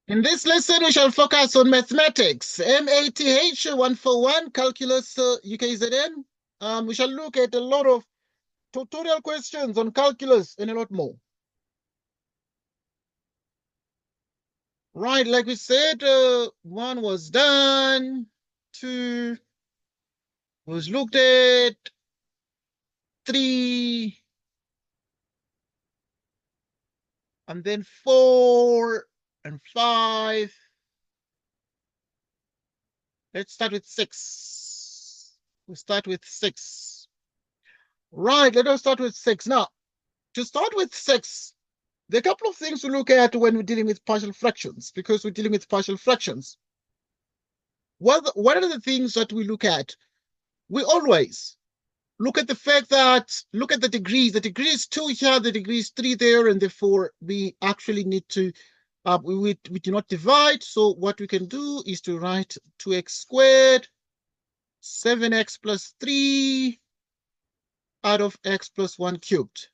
In this lesson, we shall focus on mathematics, MATH141 Calculus UKZN. We shall look at a lot of tutorial questions on calculus and a lot more. Right, like we said, one was done, two was looked at, three, and then four and five. Let's start with six. We start with six. Right, let us start with six. Now, to start with six, there are a couple of things to look at when we're dealing with partial fractions, because we're dealing with partial fractions. What are the things that we look at? We always look at the fact that, look at the degrees. The degree is 2 here, the degree is 3 there, and therefore we actually need to, we do not divide. So what we can do is to write 2x squared, 7x plus 3 out of x plus 1 cubed.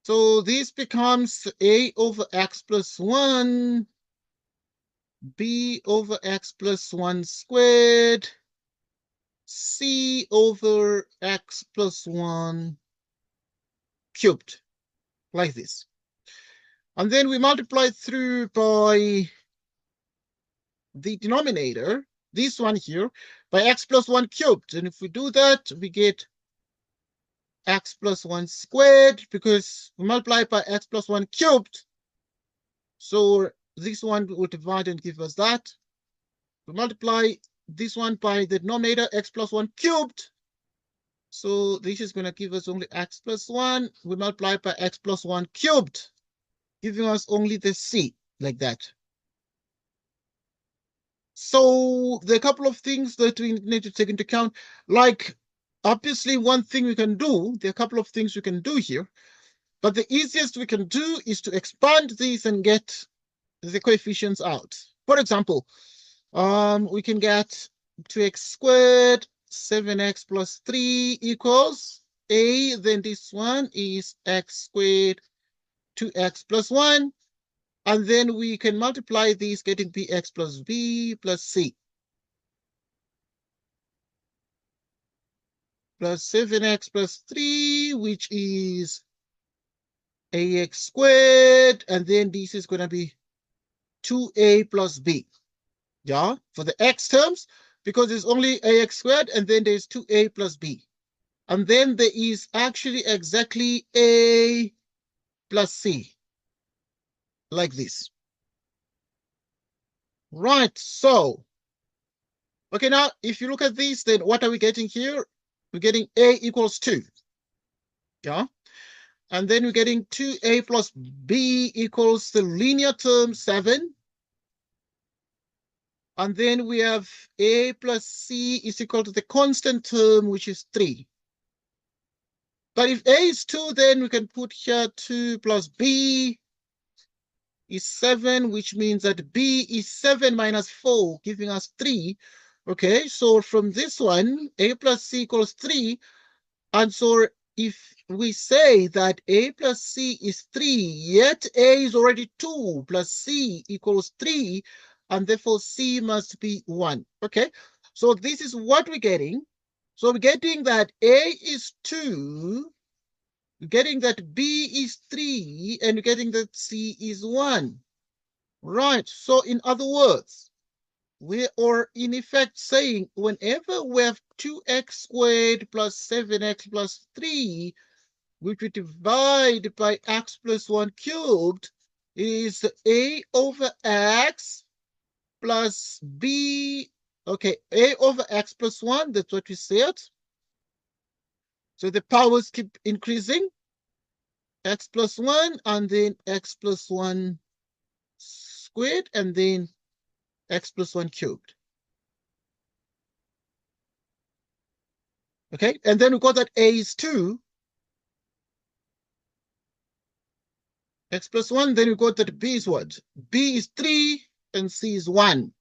So this becomes a over x plus 1, b over x plus 1 squared, c over x plus 1 cubed, like this. And then we multiply through by the denominator, this one here, by x plus 1 cubed. And if we do that, we get x plus 1 squared, because we multiply by x plus 1 cubed. So this one will divide and give us that. We multiply this one by the denominator, x plus 1 cubed. So this is going to give us only x plus 1. We multiply by x plus 1 cubed, giving us only the c, like that. So there are a couple of things that we need to take into account. Like, obviously, one thing we can do, there are a couple of things we can do here. But the easiest we can do is to expand these and get the coefficients out. For example, we can get 2x squared, 7x plus 3 equals a, then this one is x squared 2x plus 1. And then we can multiply these, getting bx plus b plus c. Plus 7x plus 3, which is ax squared. And then this is going to be 2a plus b. Yeah, for the x terms, because there's only ax squared, and then there's 2a plus b. And then there is actually exactly a plus c, like this. Right, so, okay, now, if you look at this, then what are we getting here? We're getting a equals 2. Yeah, and then we're getting 2a plus b equals the linear term 7. And then we have a plus c is equal to the constant term, which is 3. But if a is 2, then we can put here 2 plus b is 7, which means that b is 7 minus 4, giving us 3. Okay, so from this one, a plus c equals 3. And so if we say that a plus c is 3, yet a is already 2 plus c equals 3, and therefore c must be 1. Okay, so this is what we're getting. So we're getting that a is 2, we're getting that b is 3, and we're getting that c is 1. Right, so in other words, we are in effect saying whenever we have 2x squared plus 7x plus 3, which we divide by x plus 1 cubed, is a over x plus b. Okay, a over x plus 1, that's what we said. So the powers keep increasing. X plus 1, and then x plus 1 squared, and then x plus 1 cubed. Okay, and then we got that a is 2, x plus 1, then we got that b is what? B is 3, and c is 1.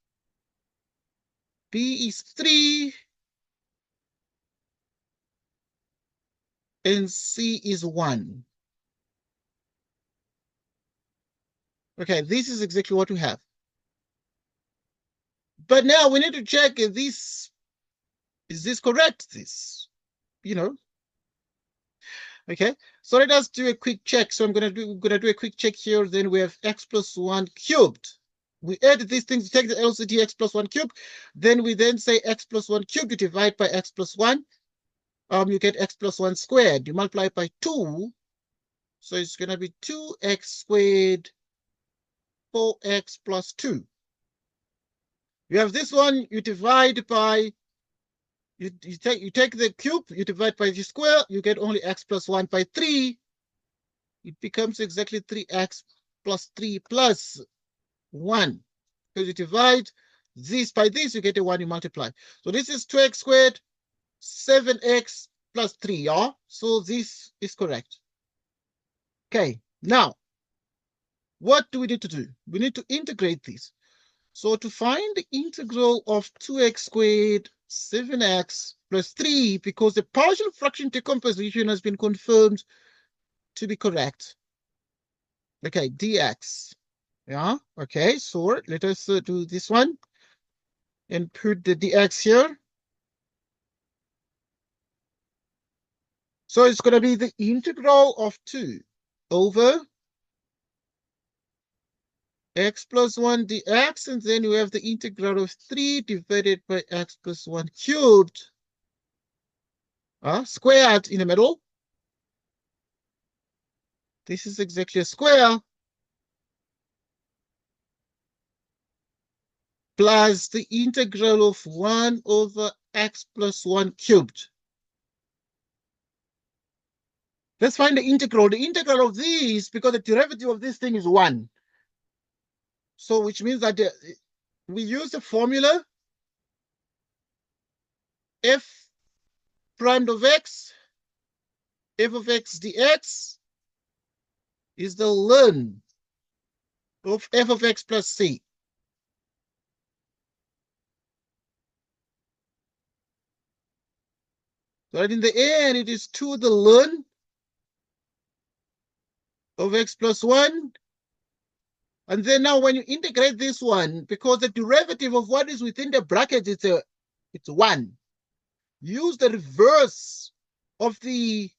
B is 3, and c is 1. Okay, this is exactly what we have. But now we need to check if this, is this correct? This, you know, okay. So let us do a quick check. So I'm gonna do a quick check here. Then we have x plus 1 cubed. We add these things, take the LCD x plus 1 cubed. Then we then say x plus 1 cubed, you divide by x plus 1. You get x plus 1 squared. You multiply by 2. So it's gonna be 2x squared 4x plus 2. You have this one, you divide by, you take the cube, you divide by the square, you get only x plus 1 by 3. It becomes exactly 3x plus 3 plus 1. Because you divide this by this, you get a 1, you multiply. So this is 2x squared, 7x plus 3, yeah? So this is correct. Okay, now, what do we need to do? We need to integrate this. So to find the integral of 2x squared 7x plus 3, because the partial fraction decomposition has been confirmed to be correct. Okay, dx. Yeah, okay, so let us do this one and put the dx here. So it's going to be the integral of 2 over x plus 1 dx, and then we have the integral of 3 divided by x plus 1 cubed, squared in the middle. This is exactly a square, plus the integral of 1 over x plus 1 cubed. Let's find the integral. The integral of this, because the derivative of this thing is 1. So which means that we use the formula f prime of x, f of x dx is the ln of f of x plus c. So in the end, it is 2 the ln of x plus 1. And then now when you integrate this one, because the derivative of what is within the bracket, it's 1. Use the reverse of the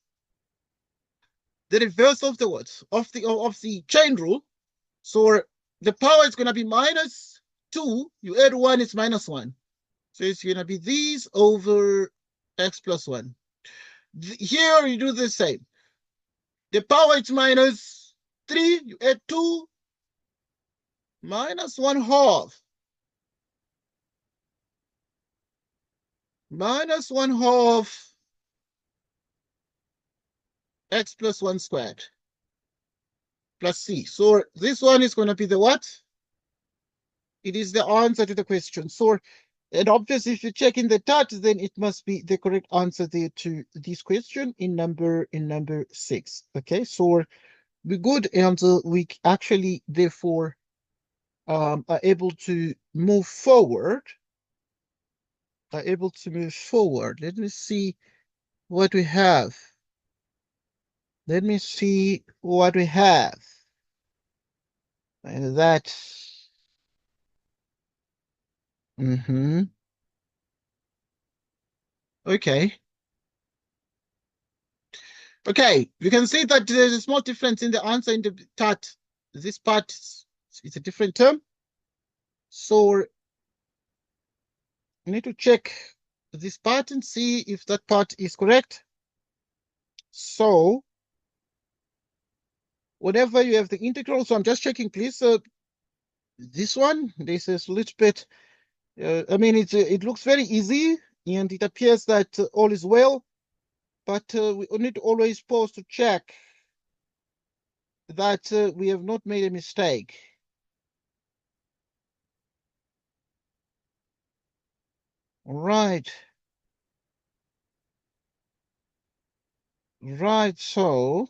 reverse of the what? Of the chain rule. So the power is going to be minus 2. You add 1, it's minus 1. So it's going to be these over x plus 1. Here you do the same. The power is minus 3. You add 2. Minus 1 half. Minus 1 half x plus 1 squared plus c. So this one is going to be the what? It is the answer to the question. So, and obviously if you check in the chart, then it must be the correct answer there to this question in number 6. Okay, so we're good, and we actually therefore are able to move forward. Let me see what we have. Let me see what we have. And that. Okay. Okay, you can see that there's a small difference in the answer in the chart. This part is a different term. So we need to check this part and see if that part is correct. So whenever you have the integral, so I'm just checking, please. This one, this is a little bit, I mean, it looks very easy and it appears that all is well, but we need to always pause to check that we have not made a mistake. All right. Right, so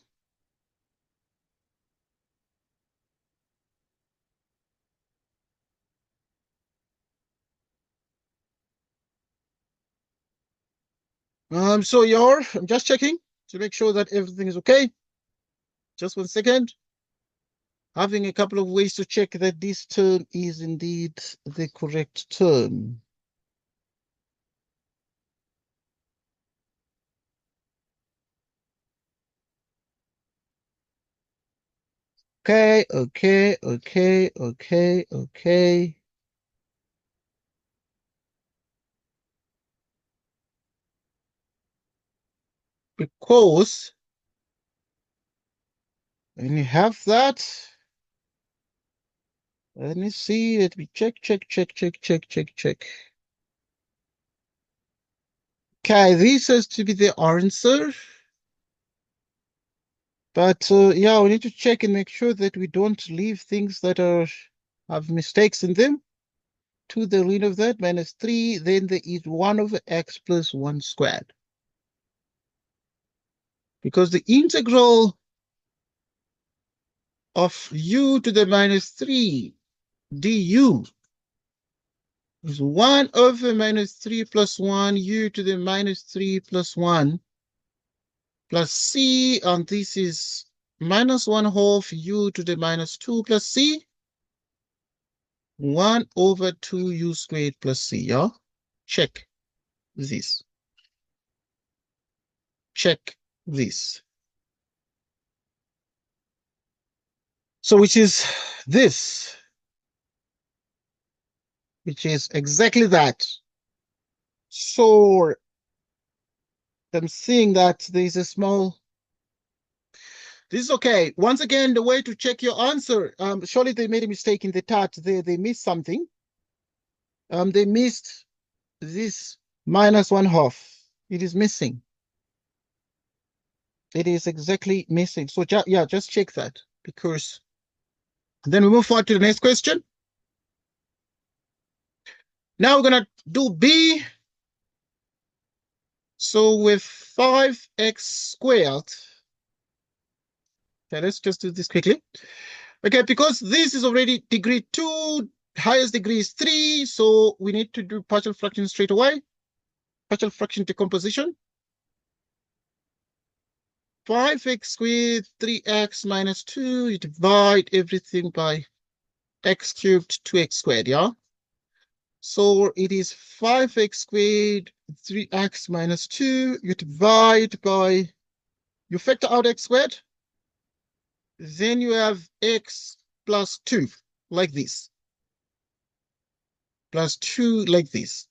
I'm just checking to make sure that everything is okay. Just 1 second. having a couple of ways to check that this term is indeed the correct term. Okay. Because when you have that, let me see, let me check. Okay, this has to be the answer. But yeah, we need to check and make sure that we don't leave things that have mistakes in them. To the root of that, minus 3, then there is 1 over x plus 1 squared. Because the integral of u to the minus 3 du is 1 over minus 3 plus 1 u to the minus 3 plus 1 plus c, and this is minus 1 half u to the minus 2 plus c, 1 over 2 u squared plus c, yeah? Check this. Check this. So which is this, which is exactly that. So I'm seeing that there's a small, this is okay. Once again, the way to check your answer, surely they made a mistake in the TAT. They missed something. They missed this minus 1 half. It is missing. It is exactly missing. So yeah, just check that, because then we move forward to the next question. Now we're gonna do B. So with 5x squared, okay, let's just do this quickly. Okay, because this is already degree 2, highest degree is 3, so we need to do partial fraction straight away. Partial fraction decomposition. 5x squared, 3x minus 2, you divide everything by x cubed, 2x squared, yeah? So it is 5x squared, 3x minus 2, you divide by, you factor out x squared, then you have x plus 2, like this. Plus 2, like this.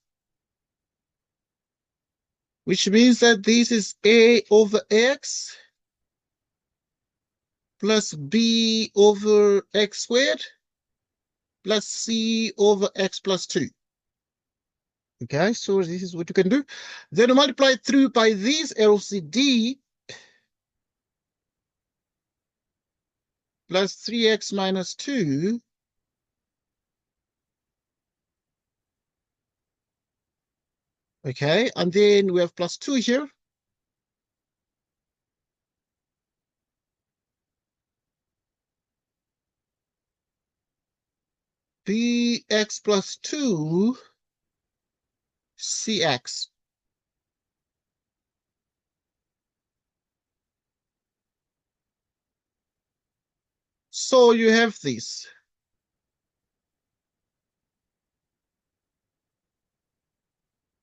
Which means that this is a over x plus b over x squared plus c over x plus 2. Okay, so this is what you can do. Then you multiply through by this LCD plus 3x minus 2 . Okay, and then we have plus 2 here. Bx plus 2 cx. So you have this.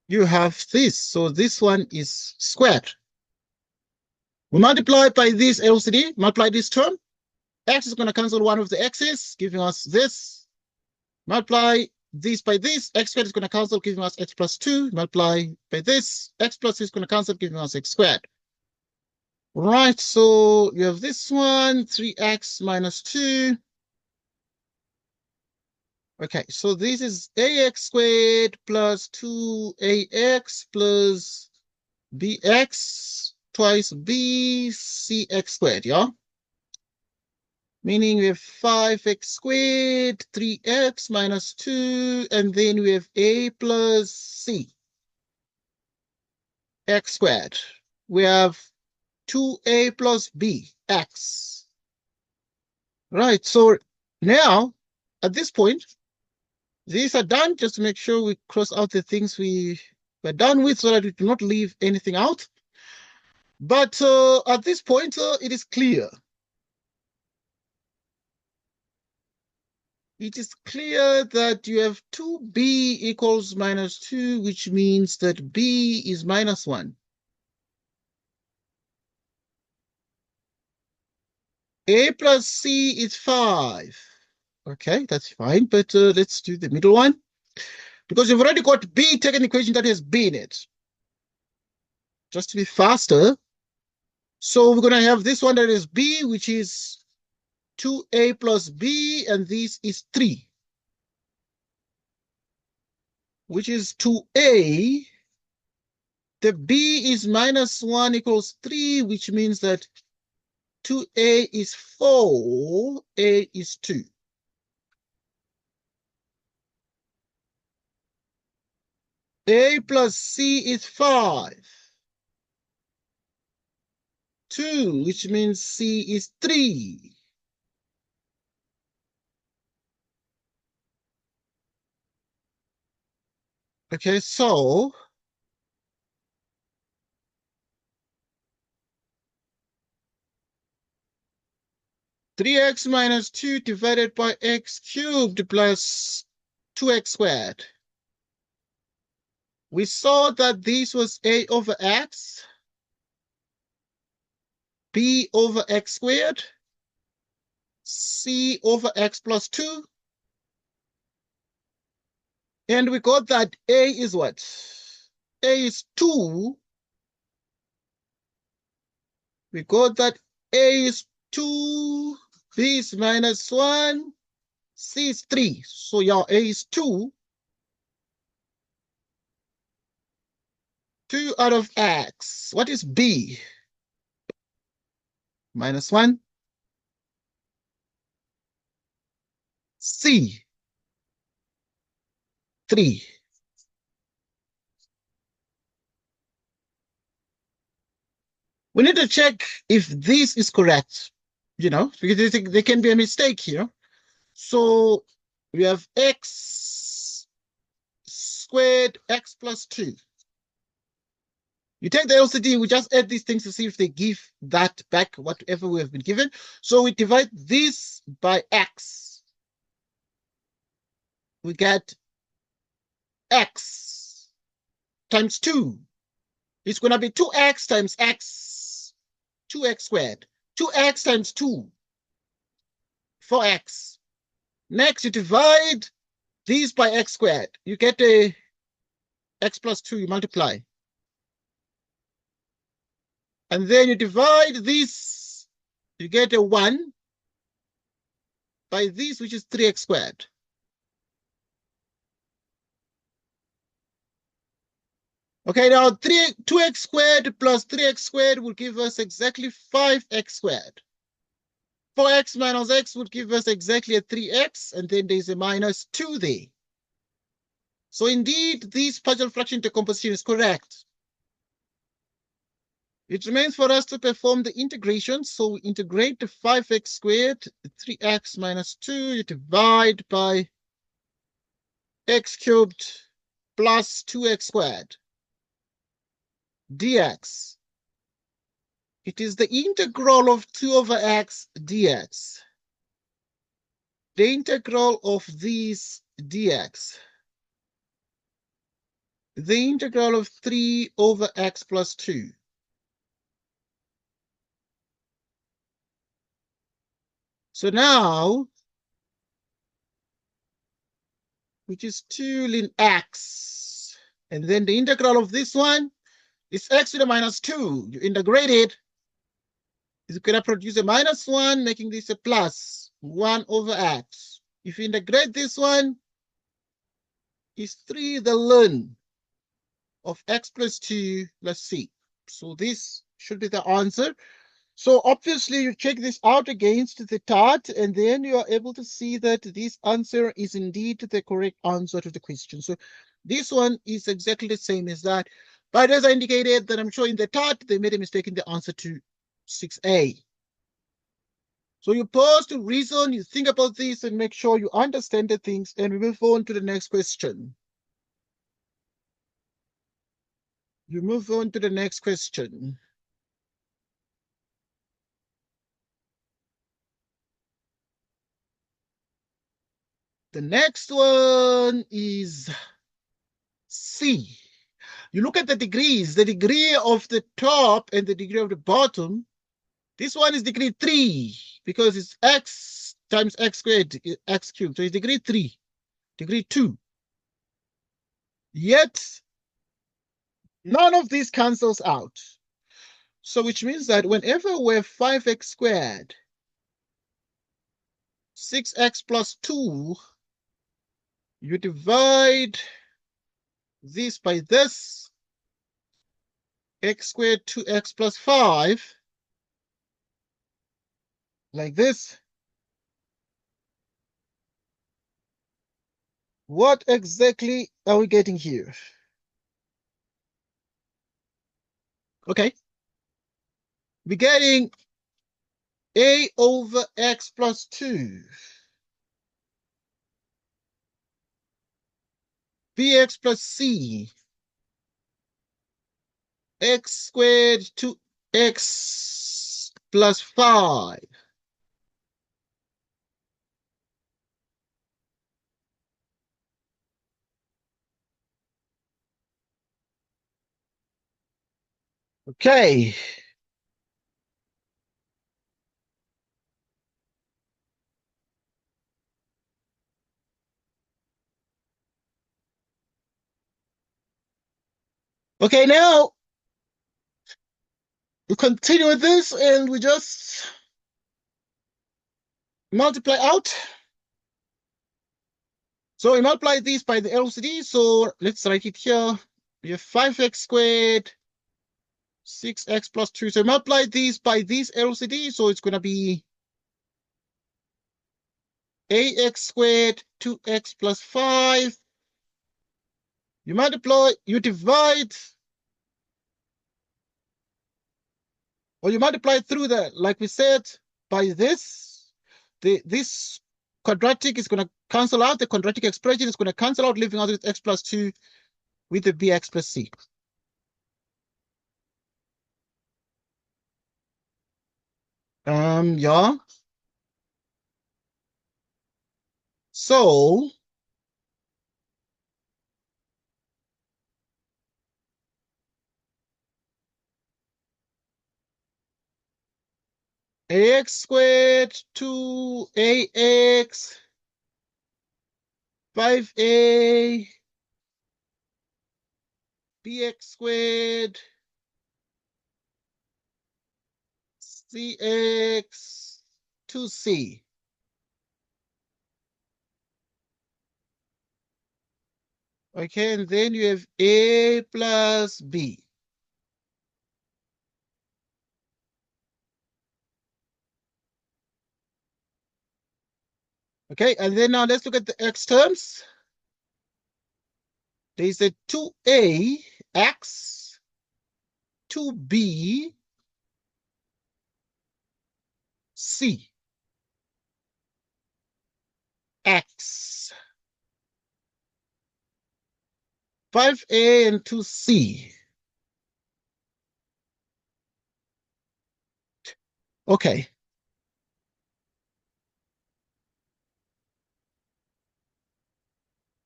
You have this. So this one is squared. We multiply by this LCD, multiply this term. X is going to cancel one of the x's, giving us this. Multiply this by this, x squared is going to cancel, giving us x plus 2. Multiply by this, x plus 2 is going to cancel, giving us x squared. Right, so you have this one, 3x minus 2. Okay, so this is ax squared plus 2ax plus bx twice b cx squared, yeah? Meaning we have 5x squared, 3x minus 2, and then we have a plus c x squared. We have 2a plus b x. Right, so now, at this point, these are done, just to make sure we cross out the things we're done with so that we do not leave anything out. But at this point, it is clear. it is clear that you have 2b equals minus 2, which means that b is minus 1. A plus c is 5. Okay, that's fine, but let's do the middle one. Because you've already got b, take an equation that has b in it. Just to be faster. So we're going to have this one that is b, which is 2a plus b, and this is 3, which is 2a. The b is minus 1 equals 3, which means that 2a is 4, a is 2. A plus c is 5. 2, which means c is 3. Okay, so 3x minus 2 divided by x cubed plus 2x squared. We saw that this was a over x, b over x squared, c over x plus 2. And we got that a is what? A is 2. We got that a is 2, b is minus 1, c is 3. So yeah, a is 2. 2 out of x. What is b? Minus 1. C. 3. We need to check if this is correct, because there can be a mistake here. So we have x squared, x plus 2. You take the LCD, we just add these things to see if they give that back, whatever we have been given. So we divide this by x. We get x times 2. It's going to be 2x times x, 2x squared. 2x times 2, 4x. Next, you divide these by x squared. You get a x plus 2, you multiply. And then you divide this, you get a 1 by this, which is 3x squared. Okay, now 2x squared plus 3x squared will give us exactly 5x squared. 4x minus x would give us exactly a 3x, and then there's a minus 2 there. So indeed, this partial fraction decomposition is correct. It remains for us to perform the integration. So we integrate the 5x squared, 3x minus 2, you divide by x cubed plus 2x squared dx. It is the integral of 2 over x dx. The integral of these dx. The integral of 3 over x plus 2. So now, which is 2 ln x, and then the integral of this one is x to the minus 2. You integrate it, it's going to produce a minus 1, making this a plus 1 over x. If you integrate this one, is 3 the ln of x plus 2 plus c. So this should be the answer. So obviously you check this out against the chart, and then you are able to see that this answer is indeed the correct answer to the question. So this one is exactly the same as that. But as I indicated, that I'm sure in the chart, they made a mistake in the answer to 6A. So you pause to reason, you think about this, and make sure you understand the things, and we move on to the next question. You move on to the next question. The next one is C. You look at the degrees, the degree of the top and the degree of the bottom. This one is degree 3 because it's x times x squared, x cubed. So it's degree 3, degree 2. Yet, none of these cancels out. So which means that whenever we have 5x squared, 6x plus 2, you divide this by this, x squared 2x plus 5, like this. What exactly are we getting here? Okay. We're getting a over x plus 2. bx plus c. X squared 2x plus 5. Okay. Okay, now we continue with this and we just multiply out. So we multiply this by the LCD. So let's write it here. We have 5x squared, 6x plus 2. So multiply these by this LCD. So it's going to be ax squared, 2x plus 5. You multiply, you divide, or you multiply through that, like we said, by this. This quadratic is going to cancel out. The quadratic expression is going to cancel out, leaving out with x plus 2 with the bx plus c. Yeah. So ax squared 2ax 5a bx squared cx 2c. Okay, and then you have a plus b. Okay, and then now let's look at the x terms. There's a 2a x, 2b c x, 5a and 2c. Okay.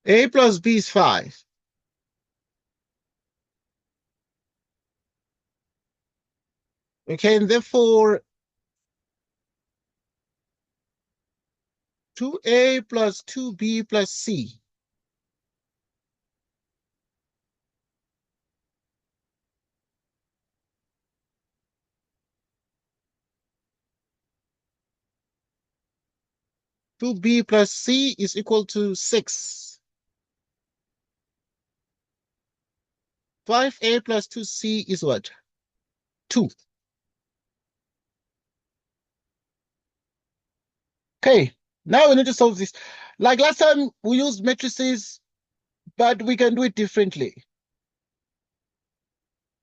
A plus b is 5. Okay, and therefore 2a plus 2b plus c. Two b plus c is equal to 6. 5a plus 2c is what? 2. Okay, now we need to solve this. Like last time, we used matrices, but we can do it differently.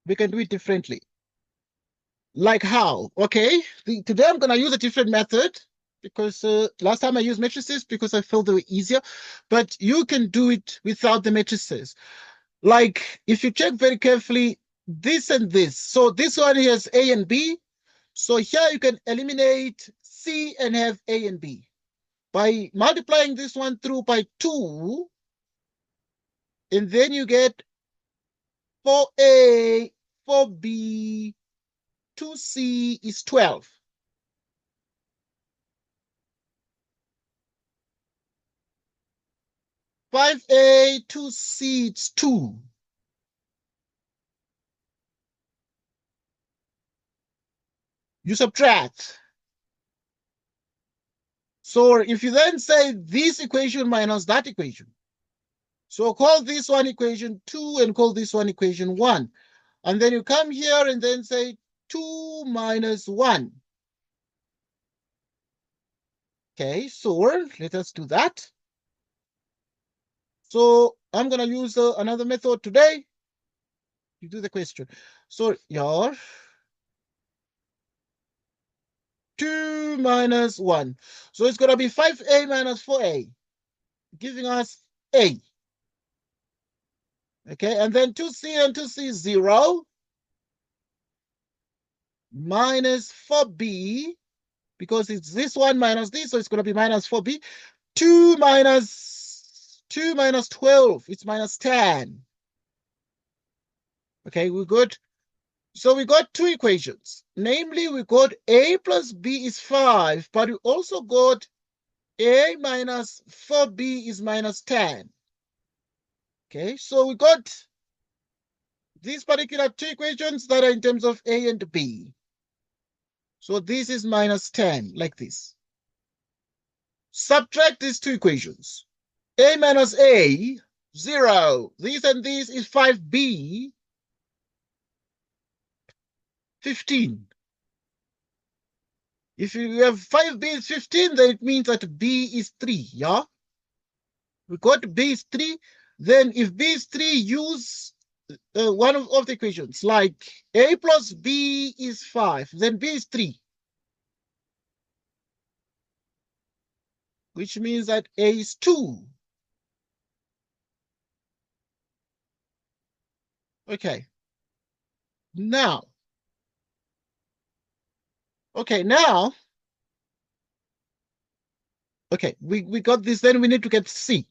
We can do it differently. Like how? Okay, today I'm going to use a different method because last time I used matrices because I felt they were easier, but you can do it without the matrices. Like if you check very carefully, this and this. So this one has A and B. So here you can eliminate C and have A and B. by multiplying this one through by 2, and then you get 4A, 4B, 2C is 12. Five A, 2C, it's 2. You subtract. So if you then say this equation minus that equation, so call this one equation 2 and call this one equation 1. And then you come here and then say 2 minus 1. Okay, so let us do that. So I'm going to use another method today. You do the question. So your 2 minus 1. So it's going to be 5A minus 4A, giving us A. Okay, and then 2C and 2C is 0. Minus 4B, because it's this one minus this, so it's going to be minus 4B. 2 minus 12, it's minus 10. Okay, we're good. So we got two equations. Namely, we got A plus B is 5, but we also got A minus 4B is minus 10. Okay, so we got these particular two equations that are in terms of A and B. So this is minus 10, like this. Subtract these two equations. A minus A, 0. This and this is 5B, 15. If you have 5B is 15, then it means that B is 3, yeah? We got B is 3. Then if B is 3, use one of the equations, like A plus B is 5, then B is 3. Which means that A is 2. Okay. Now, we got this, then we need to get C.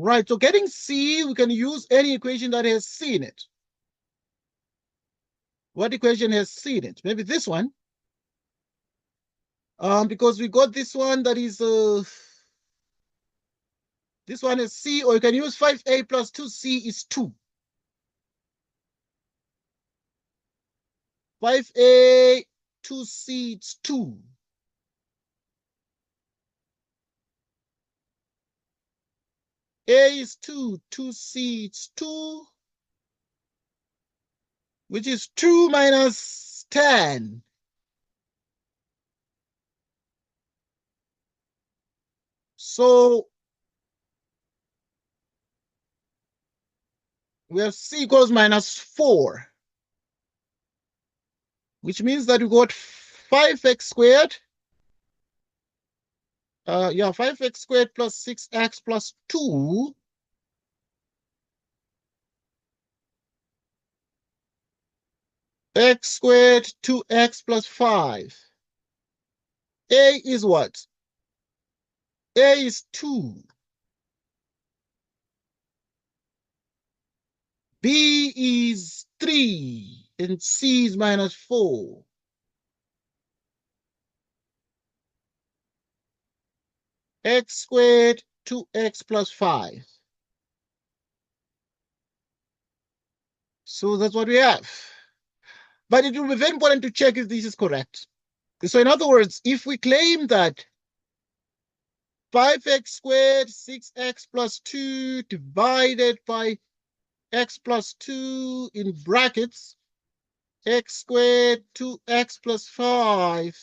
Right, so getting C, we can use any equation that has C in it. What equation has C in it? Maybe this one. Because we got this one that is, this one is C, or you can use 5A plus 2C is 2. 5A, 2C, it's 2. A is 2, 2C, it's 2, which is 2 minus 10. So we have C equals minus 4, which means that we got 5x squared. 5x squared plus 6x plus 2 x squared 2x plus 5. A is what? A is 2. B is 3. And C is minus 4. X squared 2x plus 5. So that's what we have. But it will be very important to check if this is correct. So in other words, if we claim that 5x squared 6x plus 2 divided by x plus 2 in brackets, x squared 2x plus 5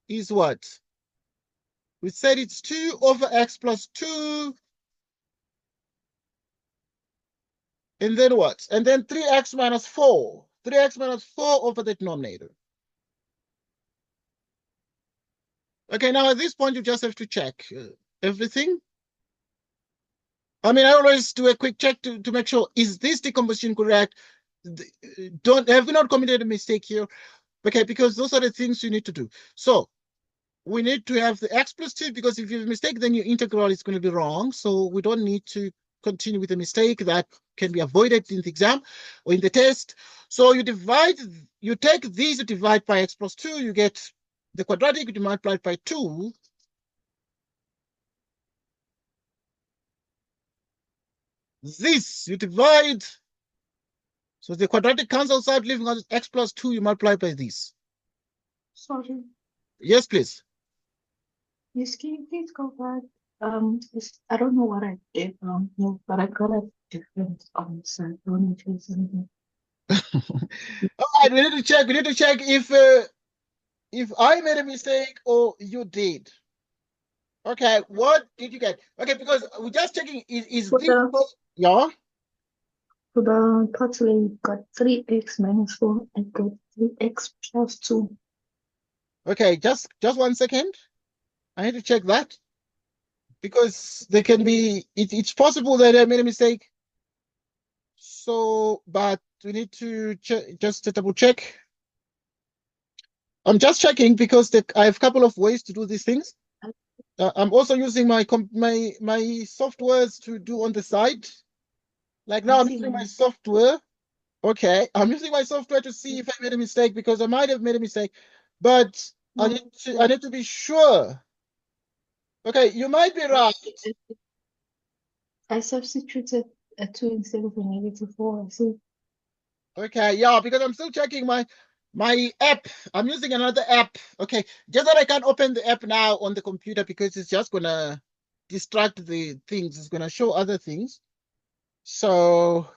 is what? We said it's 2 over x plus 2. And then what? And then 3x minus 4. 3x minus 4 over the denominator. Okay, now at this point, you just have to check everything. I mean, I always do a quick check to make sure, is this decomposition correct? Have we not committed a mistake here? Okay, because those are the things you need to do. So we need to have the x plus 2, because if you have a mistake, then your integral is going to be wrong. So we don't need to continue with a mistake that can be avoided in the exam or in the test. So you take these, you divide by x plus 2, you get the quadratic, you multiply it by 2. This, you divide, so the quadratic cancels out, leaving out x plus 2, you multiply by this. Sorry. Yes, please. Yes, can you please go back? I don't know what I did wrong here, but I got a different answer. I want to say something. All right, we need to check. We need to check if I made a mistake or you did. Okay, what did you get? Okay, because we're just checking is For this yeah? the total, you got 3x minus 4 and got 3x plus 2. Okay, just 1 second. I need to check that because there can be it's possible that I made a mistake. So, but we need to just to double check. I'm just checking because I have a couple of ways to do these things. I'm also using my softwares to do on the side. Like now, I'm using my software. Okay, I'm using my software to see if I made a mistake because I might have made a mistake, but I need to be sure. Okay, you might be right. I substituted a 2 instead of a -4. So Okay, yeah, because I'm still checking my app. I'm using another app. Okay, just that I can't open the app now on the computer because it's just gonna distract the things. It's gonna show other things. So,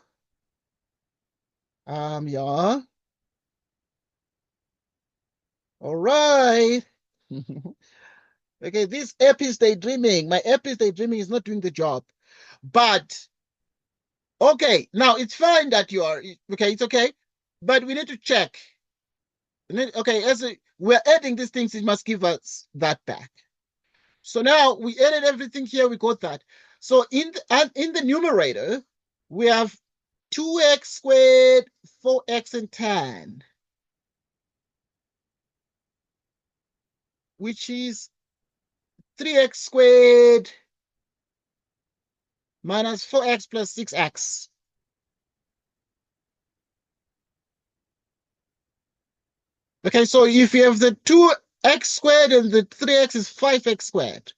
yeah. All right. Okay, this app is daydreaming. My app is daydreaming is not doing the job. But okay, now it's fine that you are okay, it's okay. But we need to check. Okay, we're adding these things, it must give us that back. So now we added everything here, we got that. So in the numerator, we have 2x squared, 4x, and 10, which is 3x squared minus 4x plus 6x. Okay, so if you have the 2x squared and the 3x is 5x squared.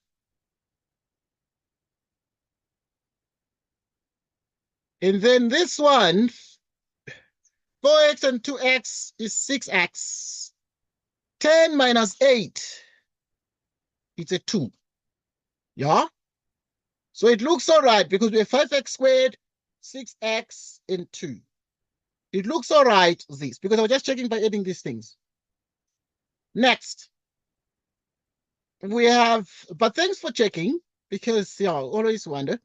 And then this one, 4x and 2x is 6x. 10 minus 8, it's a 2. Yeah? So it looks all right because we have 5x squared, 6x, and 2. It looks all right, this, because I was just checking by adding these things. Next, we have, but thanks for checking, because, yeah, I always wonder.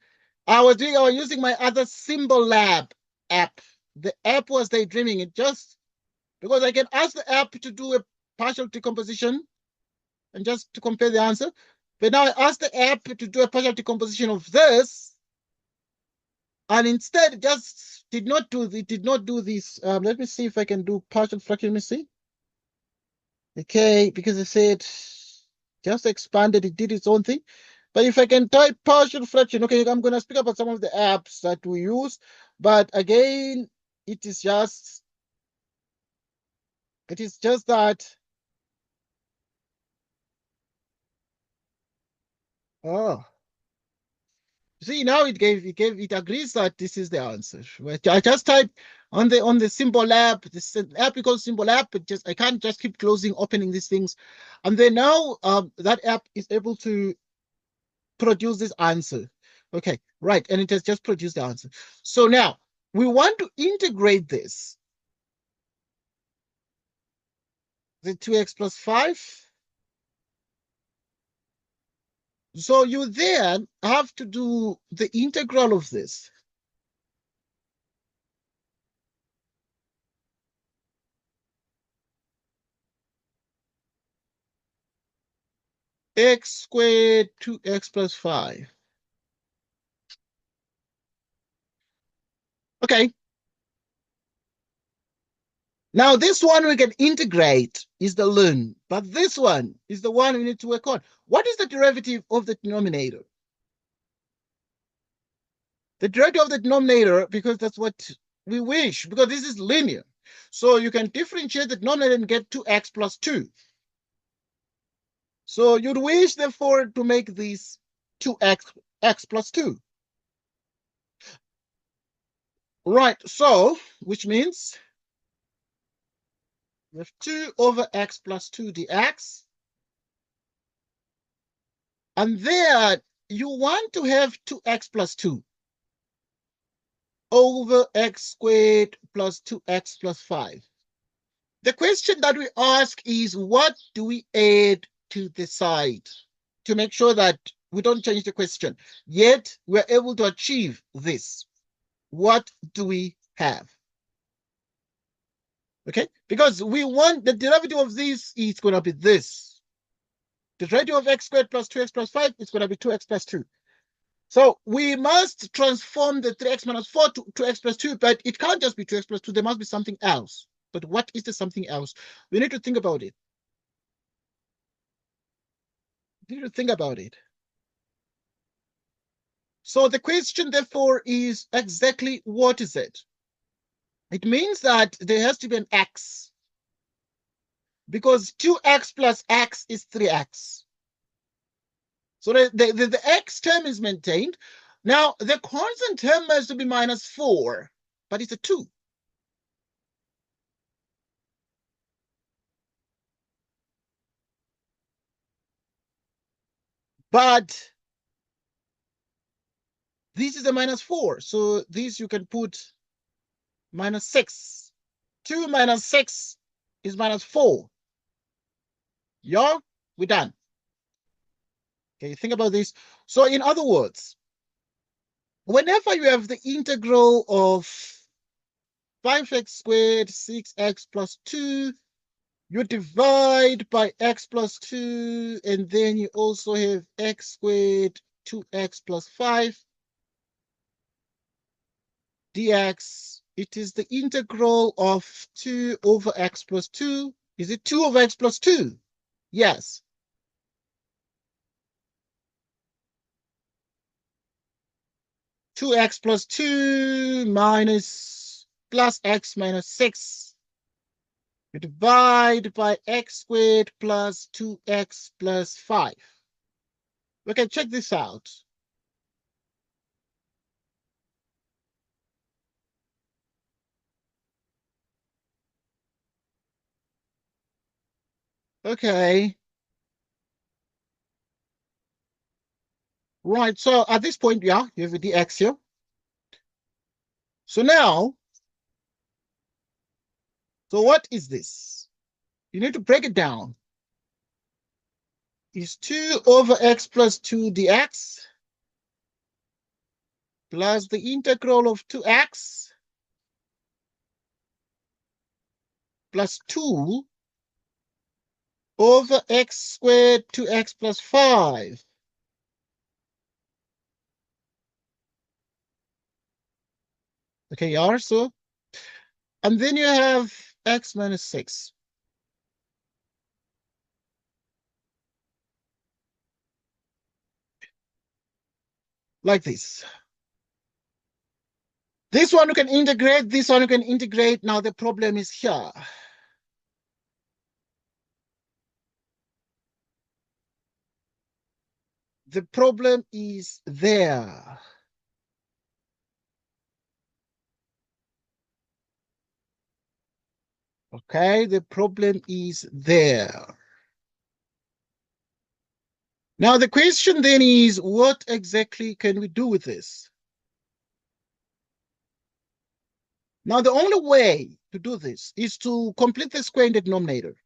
I was using my other Symbol Lab app. The app was daydreaming. It just, because I can ask the app to do a partial decomposition and just to compare the answer. But now I asked the app to do a partial decomposition of this, and instead it just did not do this. Let me see if I can do partial fraction. Let me see. Okay, because it said just expanded, it did its own thing. But if I can type partial fraction, okay, I'm going to speak about some of the apps that we use. But again, it is just that. Oh, see, now it agrees that this is the answer. I just type on the Symbol app, this app called Symbol app. I can't just keep opening these things, and then now that app is able to produce this answer. Okay, right, and it has just produced the answer. So now we want to integrate this, the 2x plus 5. So you then have to do the integral of this. X squared 2x plus 5. Okay. Now, this one we can integrate is the ln, but this one is the one we need to work on. What is the derivative of the denominator? The derivative of the denominator, because that's what we wish, because this is linear. So you can differentiate the denominator and get 2x plus 2. So you'd wish, therefore, to make this 2x plus 2. Right, so, which means we have 2 over x plus 2 dx. And there, you want to have 2x plus 2 over x squared plus 2x plus 5. The question that we ask is, what do we add to the side to make sure that we don't change the question, yet we're able to achieve this? What do we have? Okay, because we want the derivative of this is going to be this. The derivative of x squared plus 2x plus 5 is going to be 2x plus 2. So we must transform the 3x minus 4 to 2x plus 2, but it can't just be 2x plus 2. There must be something else. But what is the something else? We need to think about it. We need to think about it. So the question, therefore, is exactly what is it? It means that there has to be an x, because 2x plus x is 3x. So the x term is maintained. Now, the constant term has to be minus 4, but it's a 2. But this is a minus 4. So this you can put minus 6. 2 minus 6 is minus 4. Yeah, we're done. Okay, think about this. So in other words, whenever you have the integral of 5x squared 6x plus 2, you divide by x plus 2, and then you also have x squared 2x plus 5 dx. It is the integral of 2 over x plus 2. Is it 2 over x plus 2? Yes. Two x plus 2 minus plus x minus 6. You divide by x squared plus 2x plus 5. Okay, check this out. Okay. Right, so at this point, yeah, you have a dx here. So now, so what is this? You need to break it down. Is 2 over x plus 2 dx plus the integral of 2x plus 2 over x squared 2x plus 5. Okay, yeah, so, and then you have x minus 6. Like this. This one you can integrate, this one you can integrate. Now the problem is here. The problem is there. Okay, the problem is there. Now the question then is, what exactly can we do with this? Now the only way to do this is to complete the square in the denominator.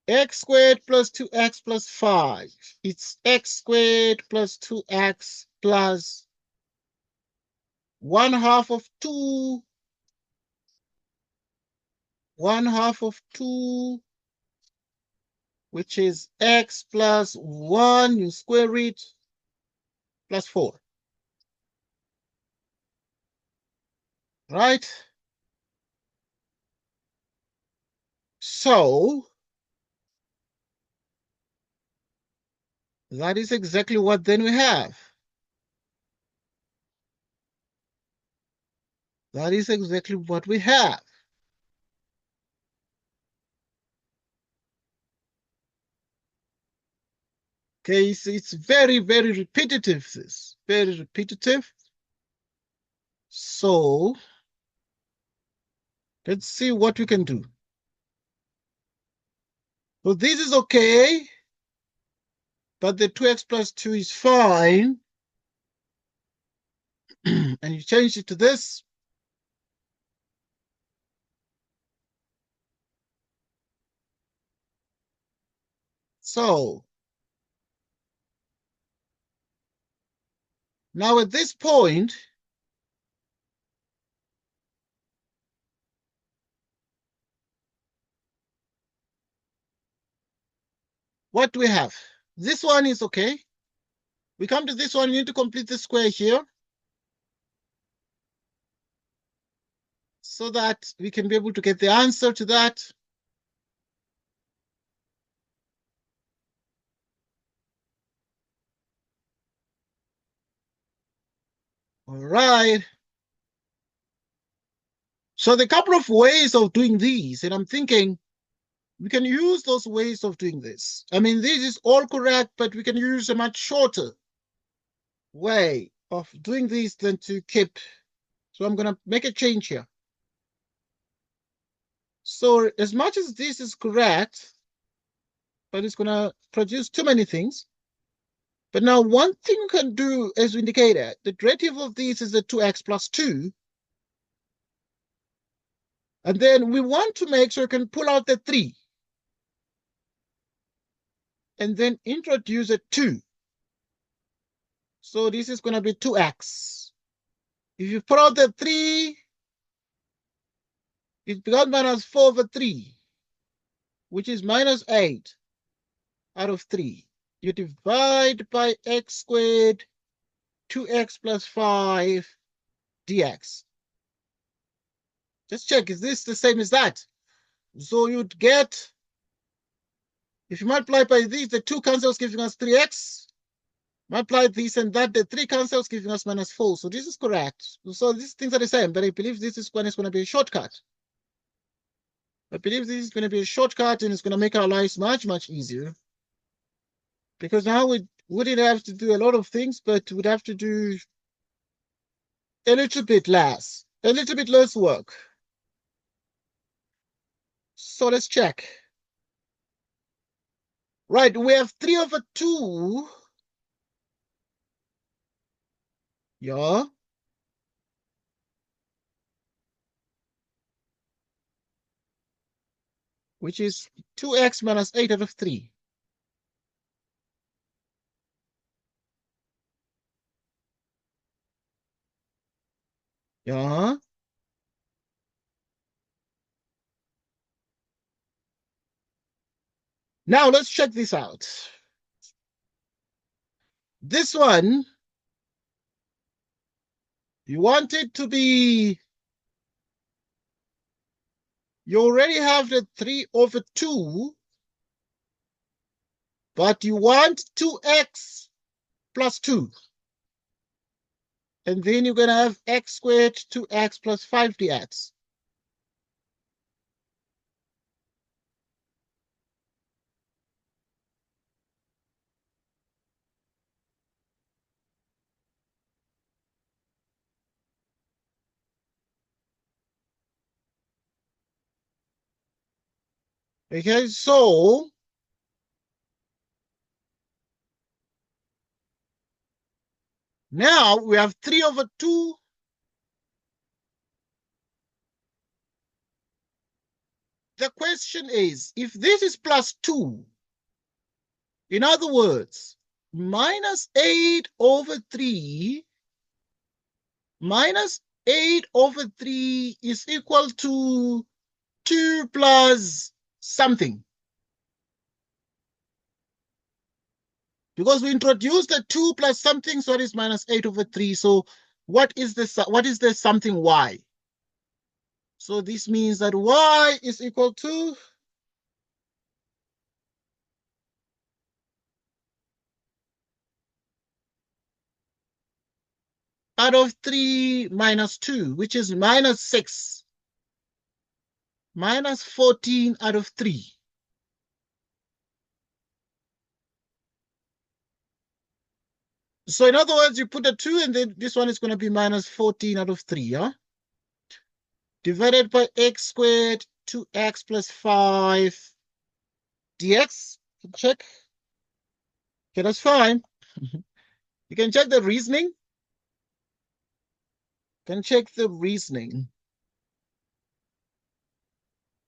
X squared plus 2x plus 5. It's x squared plus 2x plus 1/2 of 2. 1/2 of 2, which is x plus 1, you square it, plus 4. Right? So that is exactly what then we have. That is exactly what we have. Okay, so it's very, very repetitive, this. Very repetitive. So let's see what we can do. So this is okay, but the 2x plus 2 is fine. And you change it to this. So now at this point, what do we have? This one is okay. We come to this one, we need to complete the square here so that we can be able to get the answer to that. All right. So the couple of ways of doing these, and I'm thinking we can use those ways of doing this. I mean, this is all correct, but we can use a much shorter way of doing these than to keep. So I'm going to make a change here. So as much as this is correct, but it's going to produce too many things. But now one thing we can do, as we indicated, the derivative of this is the 2x plus 2. And then we want to make sure we can pull out the 3. And then introduce a 2. So this is going to be 2x. If you pull out the 3, it becomes minus 4 over 3, which is minus 8 out of 3. You divide by x squared, 2x plus 5 dx. Just check, is this the same as that? So you'd get, if you multiply by these, the 2 cancels, giving us 3x. Multiply this and that, the 3 cancels, giving us minus 4. So this is correct. So these things are the same, but I believe this is one is going to be a shortcut. I believe this is going to be a shortcut, and it's going to make our lives much, much easier. Because now we wouldn't have to do a lot of things, but we'd have to do a little bit less work. So let's check. Right, we have 3 over 2. Yeah. Which is 2x minus 8 out of 3. Yeah. Now let's check this out. This one, you want it to be, you already have the 3 over 2, but you want 2x plus 2. And then you're going to have x squared 2x plus 5 dx. Okay, so now we have 3 over 2. The question is, if this is plus 2, in other words, minus 8 over 3 minus 8 over 3 is equal to 2 plus something. Because we introduced the 2 plus something, so it is minus 8 over 3. So what is the something y? So this means that y is equal to out of 3 minus 2, which is minus 6. Minus 14 out of 3. So in other words, you put a 2 and then this one is going to be minus 14 out of 3, yeah? Divided by x squared, 2x plus 5 dx. Check. Okay, that's fine. You can check the reasoning. Can check the reasoning.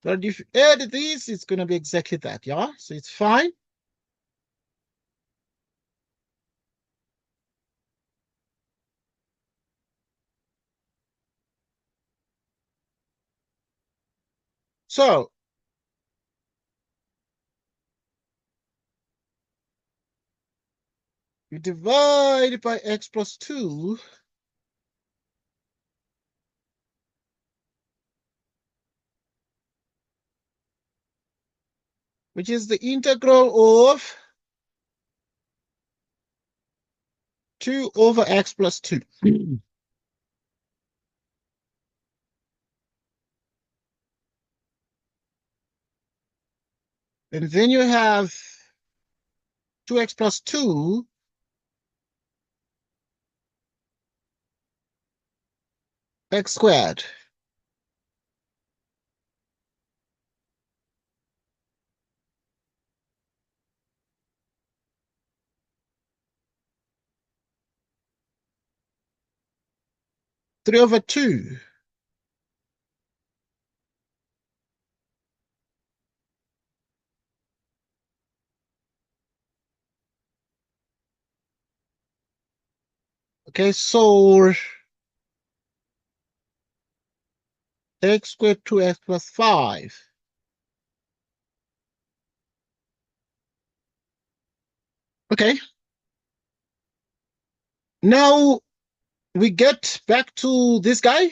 But if you add these, it's going to be exactly that, yeah? So it's fine. So you divide by x plus 2. Which is the integral of 2 over x plus 2. And then you have 2x plus 2 x squared. Three over 2. Okay, so x squared 2x plus 5. Okay. Now we get back to this guy.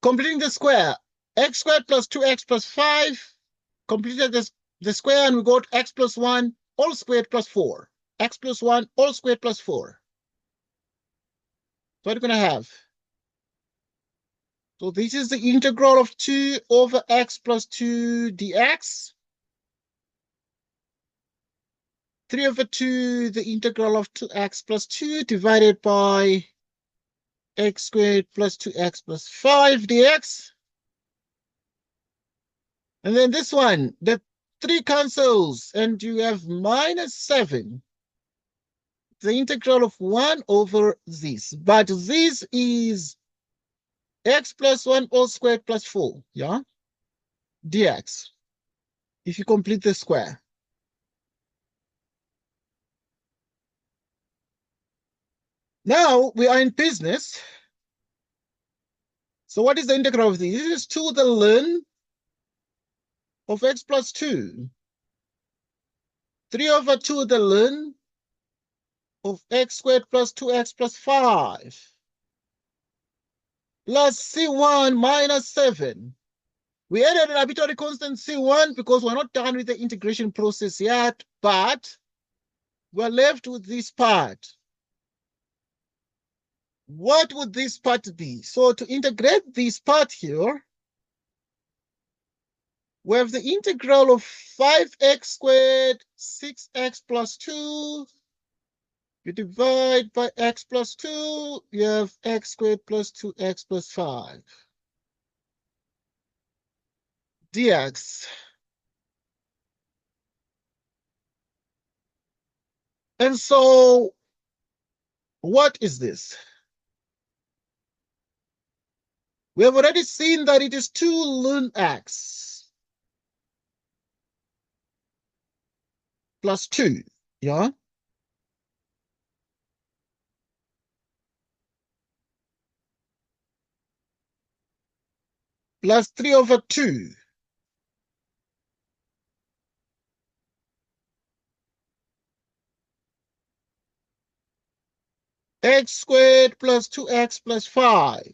Completing the square. X squared plus 2x plus 5. Completed the square and we got x plus 1 all squared plus 4. X plus 1 all squared plus 4. So what are we going to have? So this is the integral of 2 over x plus 2 dx. 3 over 2, the integral of 2x plus 2 divided by x squared plus 2x plus 5 dx. And then this one, the 3 cancels, and you have minus 7. The integral of 1 over this. But this is x plus 1 all squared plus 4, yeah? Dx, if you complete the square. Now we are in business. So what is the integral of this? This is to the ln of x plus 2. 3 over 2 the ln of x squared plus 2x plus 5. Plus C1 minus 7. We added an arbitrary constant C1 because we're not done with the integration process yet, but we're left with this part. What would this part be? So to integrate this part here, we have the integral of 5x squared, 6x plus 2. You divide by x plus 2, you have x squared plus 2x plus 5. Dx. And so, what is this? We have already seen that it is 2 ln x plus 2, yeah? Plus 3 over 2. X squared plus 2x plus 5.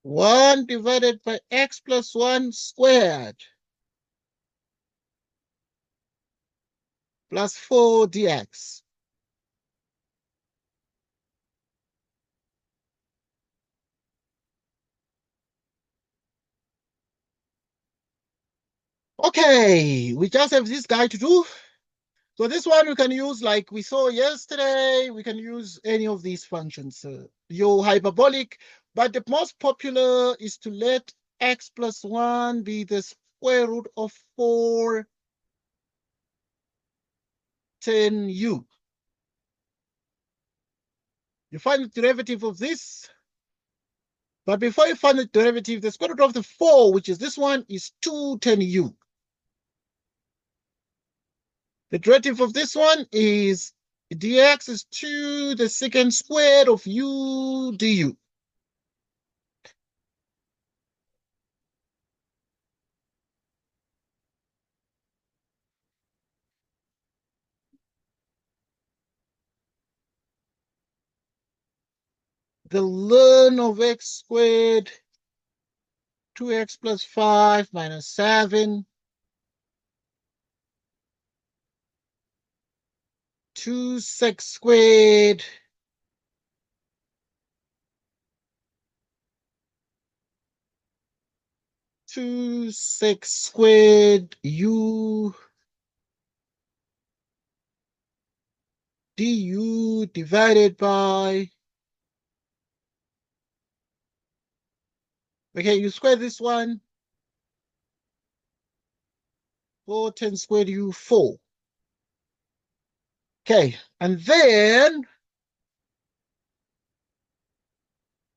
1 divided by x plus 1 squared plus 4 dx. Okay, we just have this guy to do. So this one we can use like we saw yesterday. We can use any of these functions. Your hyperbolic, but the most popular is to let x plus 1 be the square root of 4 10u. You find the derivative of this. But before you find the derivative, the square root of the 4, which is this one, is 2 10u. The derivative of this one is dx is 2 the second squared of u du. The ln of x squared, 2x plus 5 minus 7, 2 sec squared, u du divided by, okay, you square this one, 4 10 squared u 4. Okay, and then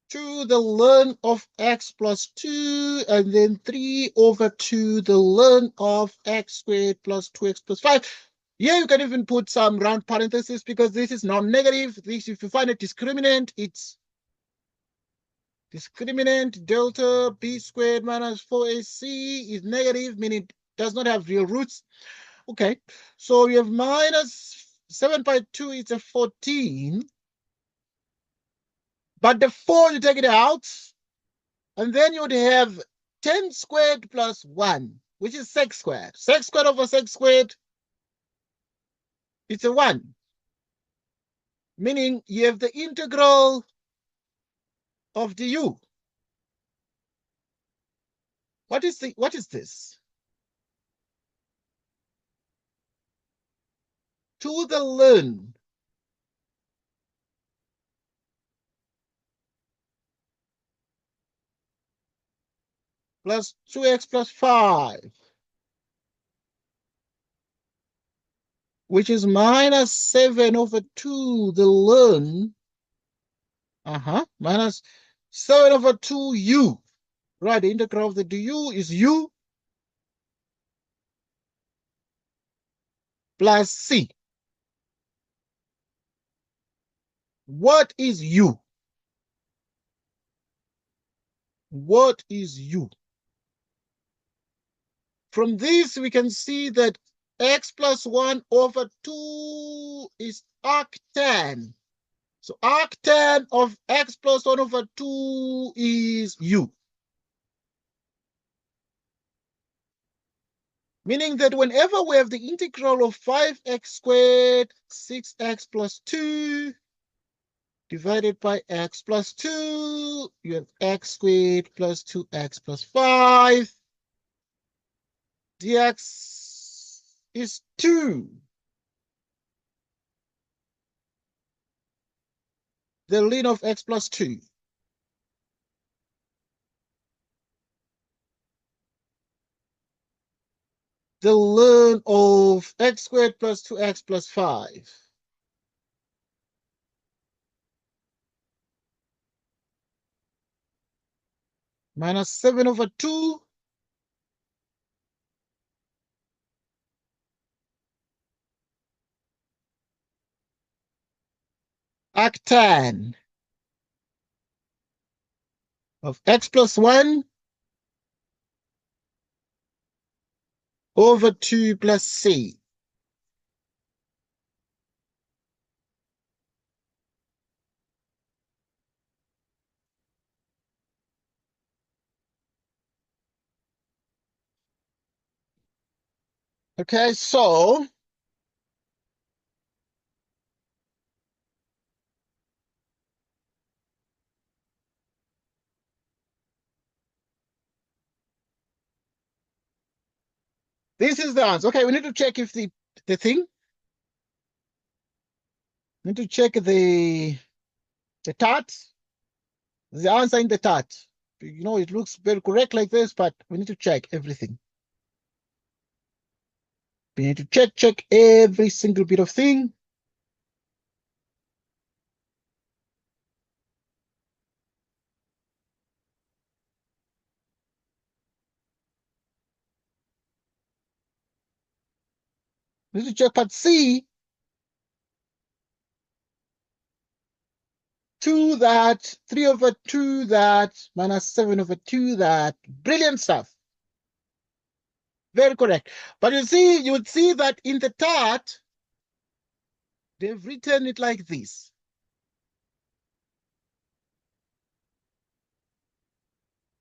to the ln of x plus 2, and then 3 over 2 the ln of x squared plus 2x plus 5. Here you can even put some round parentheses because this is non-negative. This, if you find a discriminant, it's discriminant delta b squared minus 4ac is negative, meaning it does not have real roots. Okay, so we have minus 7 by 2 is a 14. But the 4, you take it out, and then you would have 10 squared plus 1, which is sec squared. Sec squared over sec squared, it's a 1. Meaning you have the integral of du. What is this? To the ln plus 2x plus 5, which is minus 7 over 2 the ln, minus 7 over 2u. Right, the integral of the du is u plus c. What is u? What is u? From this, we can see that x plus 1 over 2 is arctan. So arctan of x plus 1 over 2 is u. Meaning that whenever we have the integral of 5x squared, 6x plus 2, divided by x plus 2, you have x squared plus 2x plus 5. Dx is 2. The ln of x plus 2. The ln of x squared plus 2x plus 5. Minus 7 over 2. Arctan of x plus 1 over 2 plus c. Okay, so this is the answer. Okay, we need to check if the thing. We need to check the tart. The answer in the tart. You know, it looks very correct like this, but we need to check everything. We need to check every single bit of thing. We need to check part C. 2 that, 3 over 2 that, minus 7 over 2 that. Brilliant stuff. Very correct. But you would see that in the tart, they've written it like this.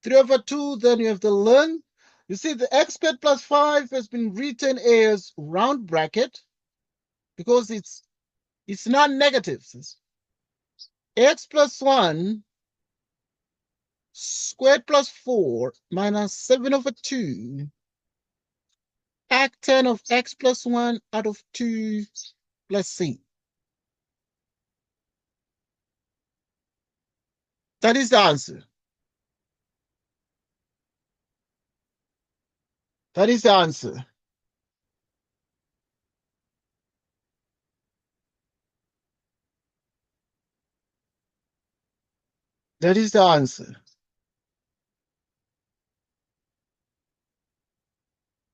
Three over 2, then you have the ln. You see the x squared plus 5 has been written as round bracket because it's non-negative. X plus 1 squared plus 4 minus 7 over 2 arc10 of x plus 1 out of 2 plus c. That is the answer. That is the answer. That is the answer.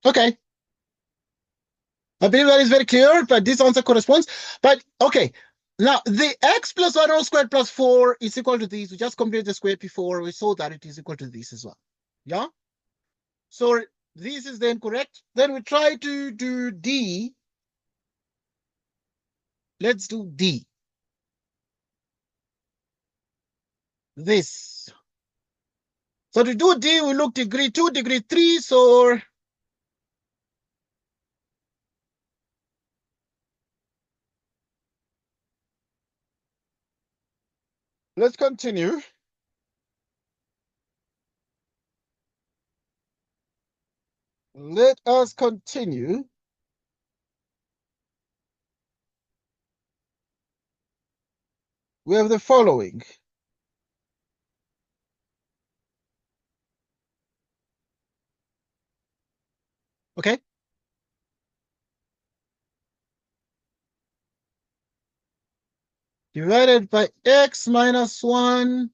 Okay. I believe that is very clear, but this answer corresponds. But okay, now the x plus 1 whole squared plus 4 is equal to this. We just compared the square before. We saw that it is equal to this as well. Yeah? So this is then correct. Then we try to do D. Let's do D. This. So to do D, we look degree 2, degree 3. So let's continue. Let us continue. We have the following. Okay. Divided by x minus 1,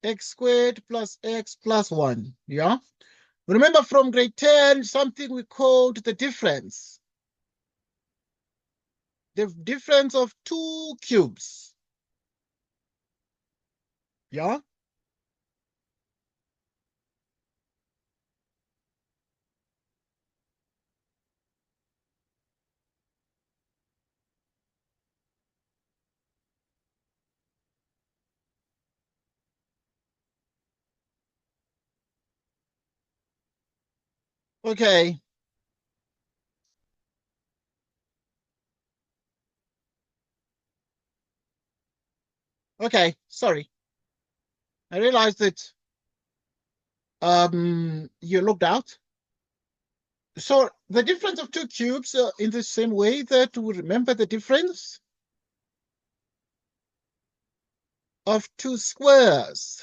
x squared plus x plus 1. Yeah. Remember from grade 10, something we called the difference. The difference of two cubes. Yeah. Okay. Okay. Sorry. I realized that you looked out. So the difference of two cubes in the same way that we remember the difference of two squares.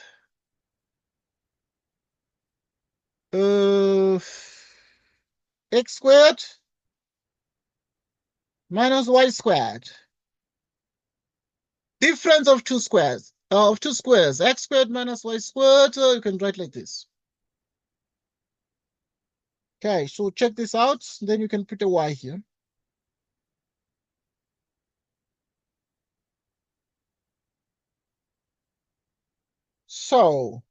X squared minus y squared. Difference of two squares. X squared minus y squared. You can write like this. Okay, so check this out. Then you can put a y here. So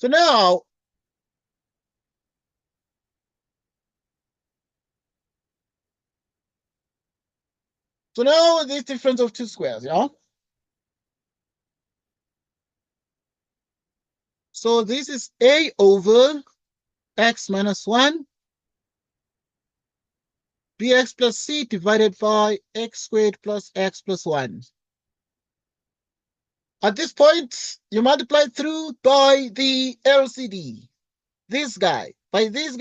now So now this difference of two squares, yeah? So this is a over x minus 1 bx plus c divided by x squared plus x plus 1. At this point, you multiply through by the LCD. This guy, by this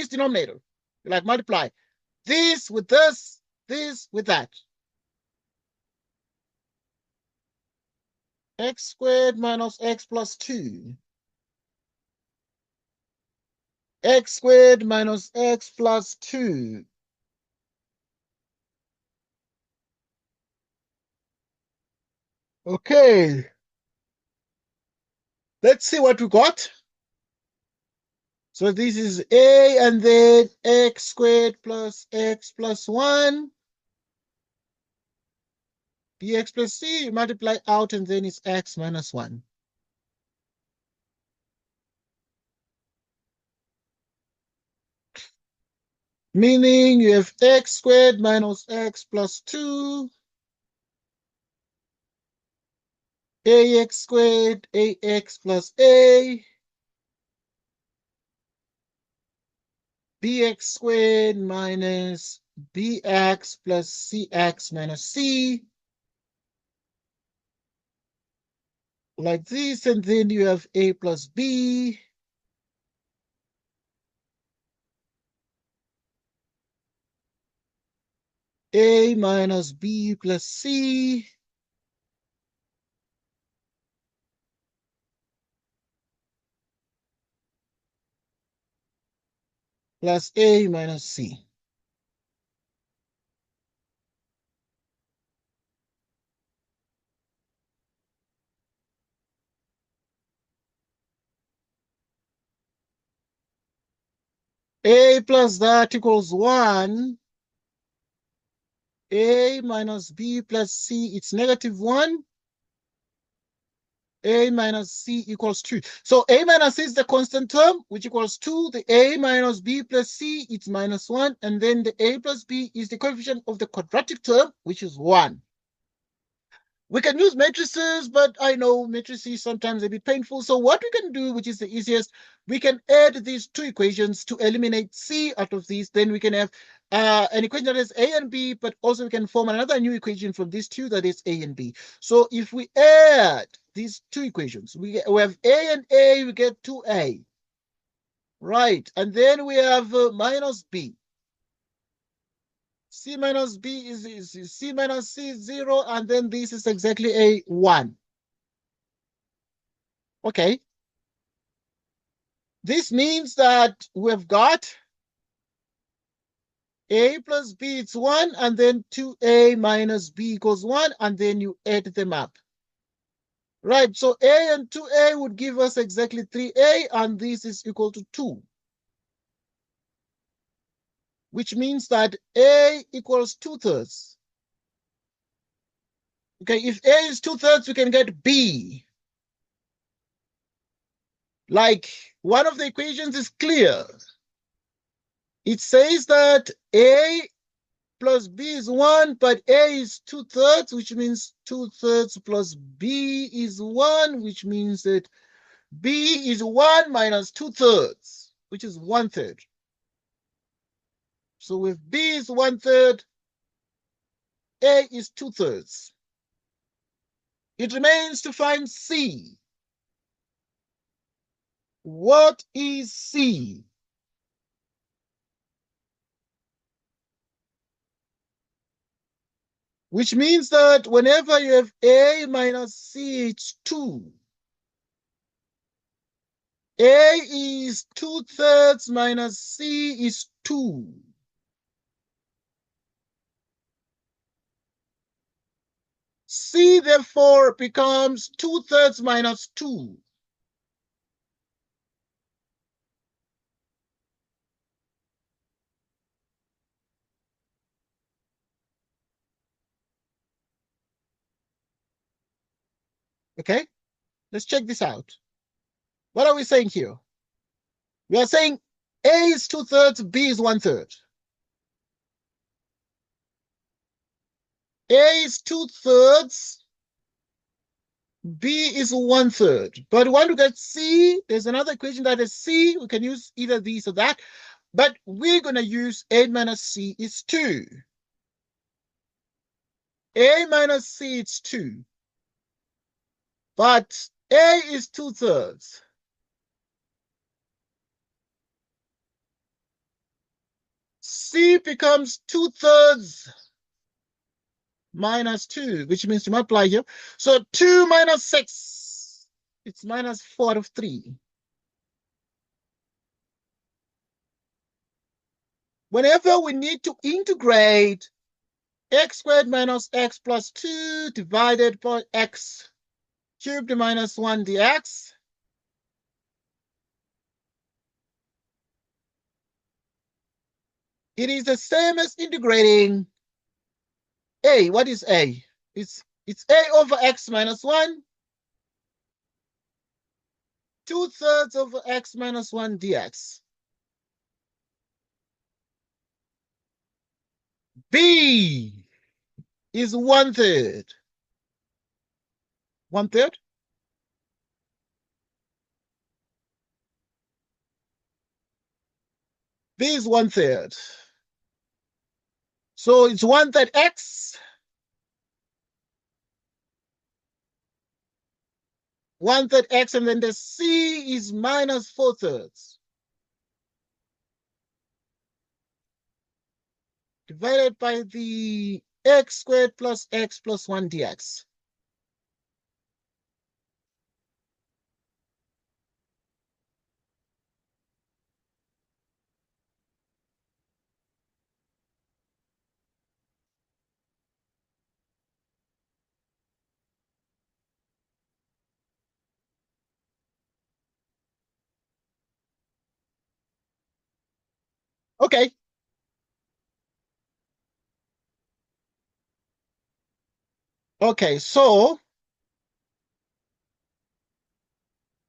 denominator. You like multiply this with this with that. X squared minus x plus 2. X squared minus x plus 2. Okay. Let's see what we got. So this is a and then x squared plus x plus 1. Bx plus c, you multiply out and then it's x minus 1. Meaning you have x squared minus x plus 2. Ax squared, ax plus a. Bx squared minus bx plus cx minus c. Like this, and then you have a plus b. A minus b plus c. Plus a minus c. A plus that equals 1. A minus b plus c, it's negative 1. A minus c equals 2. So a minus c is the constant term, which equals 2. The a minus b plus c, it's minus 1. And then the a plus b is the coefficient of the quadratic term, which is 1. We can use matrices, but I know matrices sometimes a bit painful. So what we can do, which is the easiest, we can add these two equations to eliminate c out of these. Then we can have an equation that is a and b, but also we can form another new equation from these two that is a and b. So if we add these two equations, we have a and a, we get 2a. Right, and then we have minus b. C minus b is c minus c is 0, and then this is exactly a 1. Okay. This means that we've got a plus b, it's 1, and then 2a minus b equals 1, and then you add them up. Right, so a and 2a would give us exactly 3a, and this is equal to 2. Which means that a equals 2/3. Okay, if a is 2/3, we can get b. Like, one of the equations is clear. It says that a plus b is 1, but a is 2/3, which means 2/3 plus b is 1, which means that b is 1 minus 2/3, which is 1/3. So if b is 1/3, a is 2/3. It remains to find c. What is c? Which means that whenever you have a minus c, it's 2. A is 2/3 minus c is 2. C therefore becomes 2/3 minus 2. Okay, let's check this out. What are we saying here? We are saying A is 2/3, B is 1/3. A is 2/3. B is 1/3. But we want to get C. There's another equation that is C. We can use either these or that. But we're going to use A minus C is 2. A minus C is 2. But A is 2/3. C becomes 2/3 minus 2, which means to multiply here. So 2 minus 6, it's minus 4 out of 3. Whenever we need to integrate x squared minus x plus 2 divided by x cubed minus 1 dx, it is the same as integrating A. What is A? It's A over x minus 1, 2/3 over x minus 1 dx. B is 1/3. 1/3? B is 1/3. So it's 1/3 x, 1/3 x, and then the C is minus 4/3. Divided by the x squared plus x plus 1 dx. Okay. Okay, so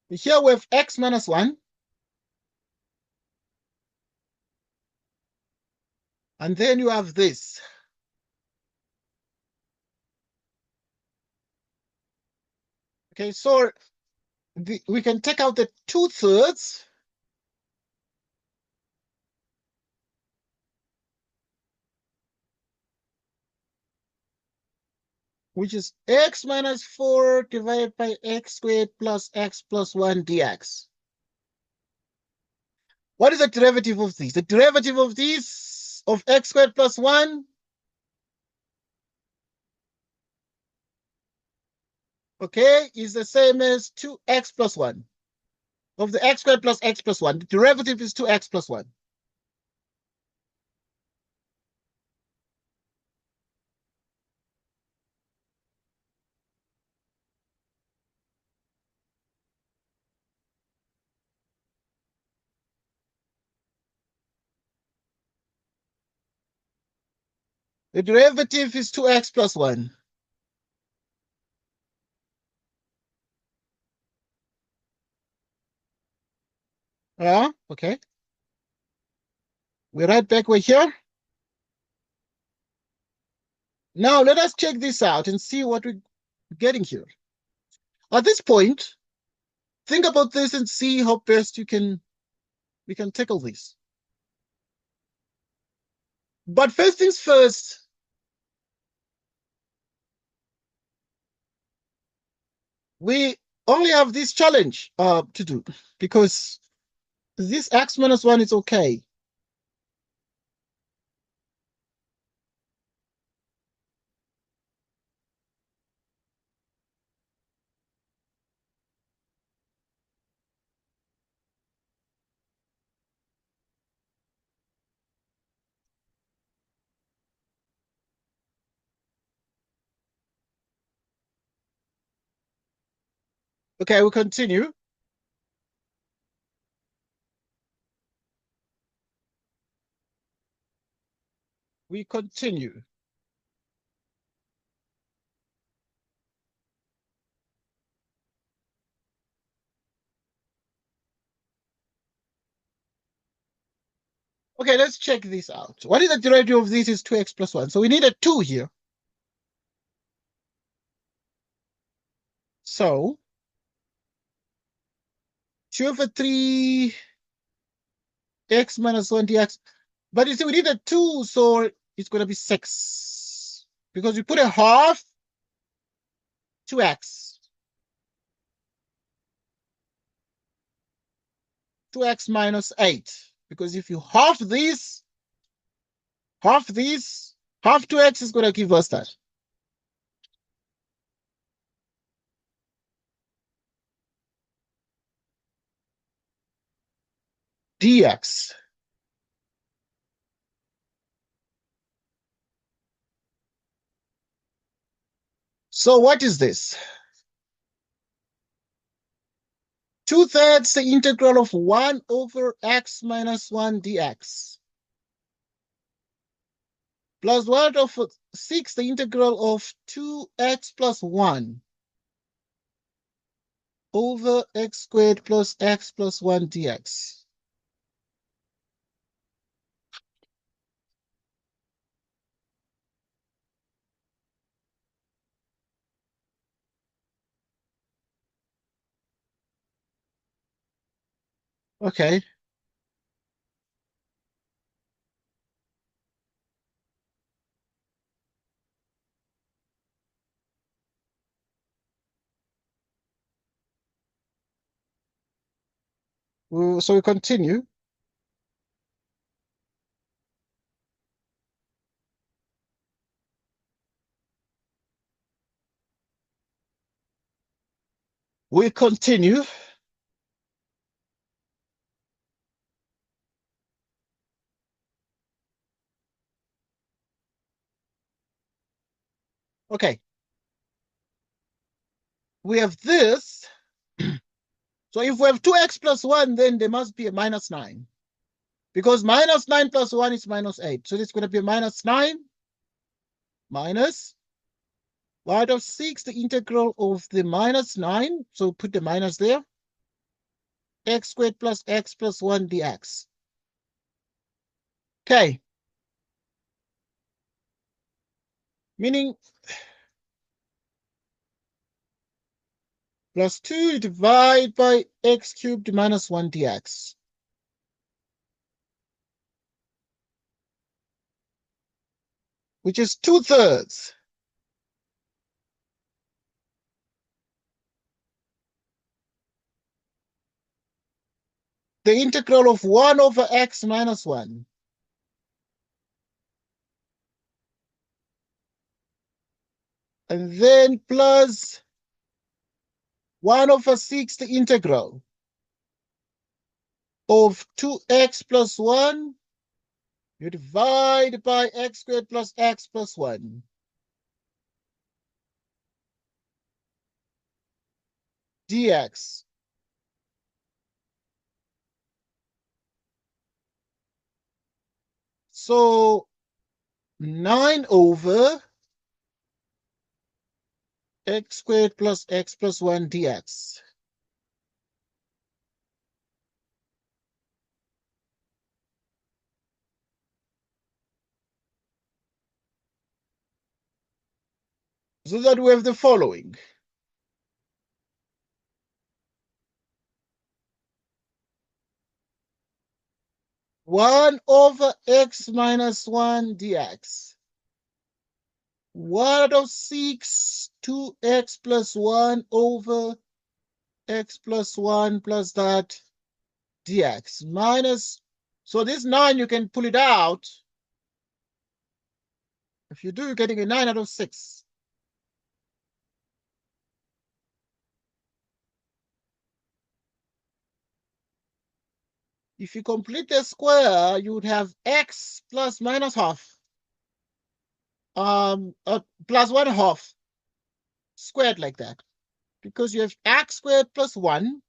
here we have x minus 1. And then you have this. Okay, so we can take out the 2/3. Which is x minus 4 divided by x squared plus x plus 1 dx. What is the derivative of these? The derivative of these, of x squared plus 1, okay, is the same as 2x plus 1. Of the x squared plus x plus 1, the derivative is 2x plus 1. The derivative is 2x plus 1. Yeah, okay. We're right back, we're here. Now let us check this out and see what we're getting here. At this point, think about this and see how best we can tackle this. But first things first, we only have this challenge to do, because this x minus 1 is okay. Okay, we continue. We continue. Okay, let's check this out. What is the derivative of this is 2x plus 1. So we need a 2 here. So 2/3 x minus 1 dx. But you see, we need a 2, so it's going to be 6. Because we put a half, 2x. 2x minus 8. Because if you half this, half 2x is going to give us that. Dx. So what is this? 2/3 the integral of 1 over x minus 1 dx. Plus 1 over 6 the integral of 2x plus 1 over x squared plus x plus 1 dx. Okay. So we continue. We continue. Okay. We have this. So if we have 2x plus 1, then there must be a minus 9. Because minus 9 plus 1 is minus 8. So it's going to be a minus 9 minus 1 of 6, the integral of the minus 9. So put the minus there. X squared plus x plus 1 dx. Okay. Meaning plus 2 divided by x cubed minus 1 dx. Which is 2/3. The integral of 1 over x minus 1. And then plus 1 over 6, the integral of 2x plus 1. You divide by x squared plus x plus 1. Dx. So 9 over x squared plus x plus 1 dx. So that we have the following. One over x minus 1 dx. 1 out of 6, 2x plus 1 over x plus 1 plus that dx minus. So this 9, you can pull it out. If you do, you're getting a 9 out of 6. If you complete the square, you would have x plus minus half. Plus 1/2 squared like that. Because you have x squared plus 1.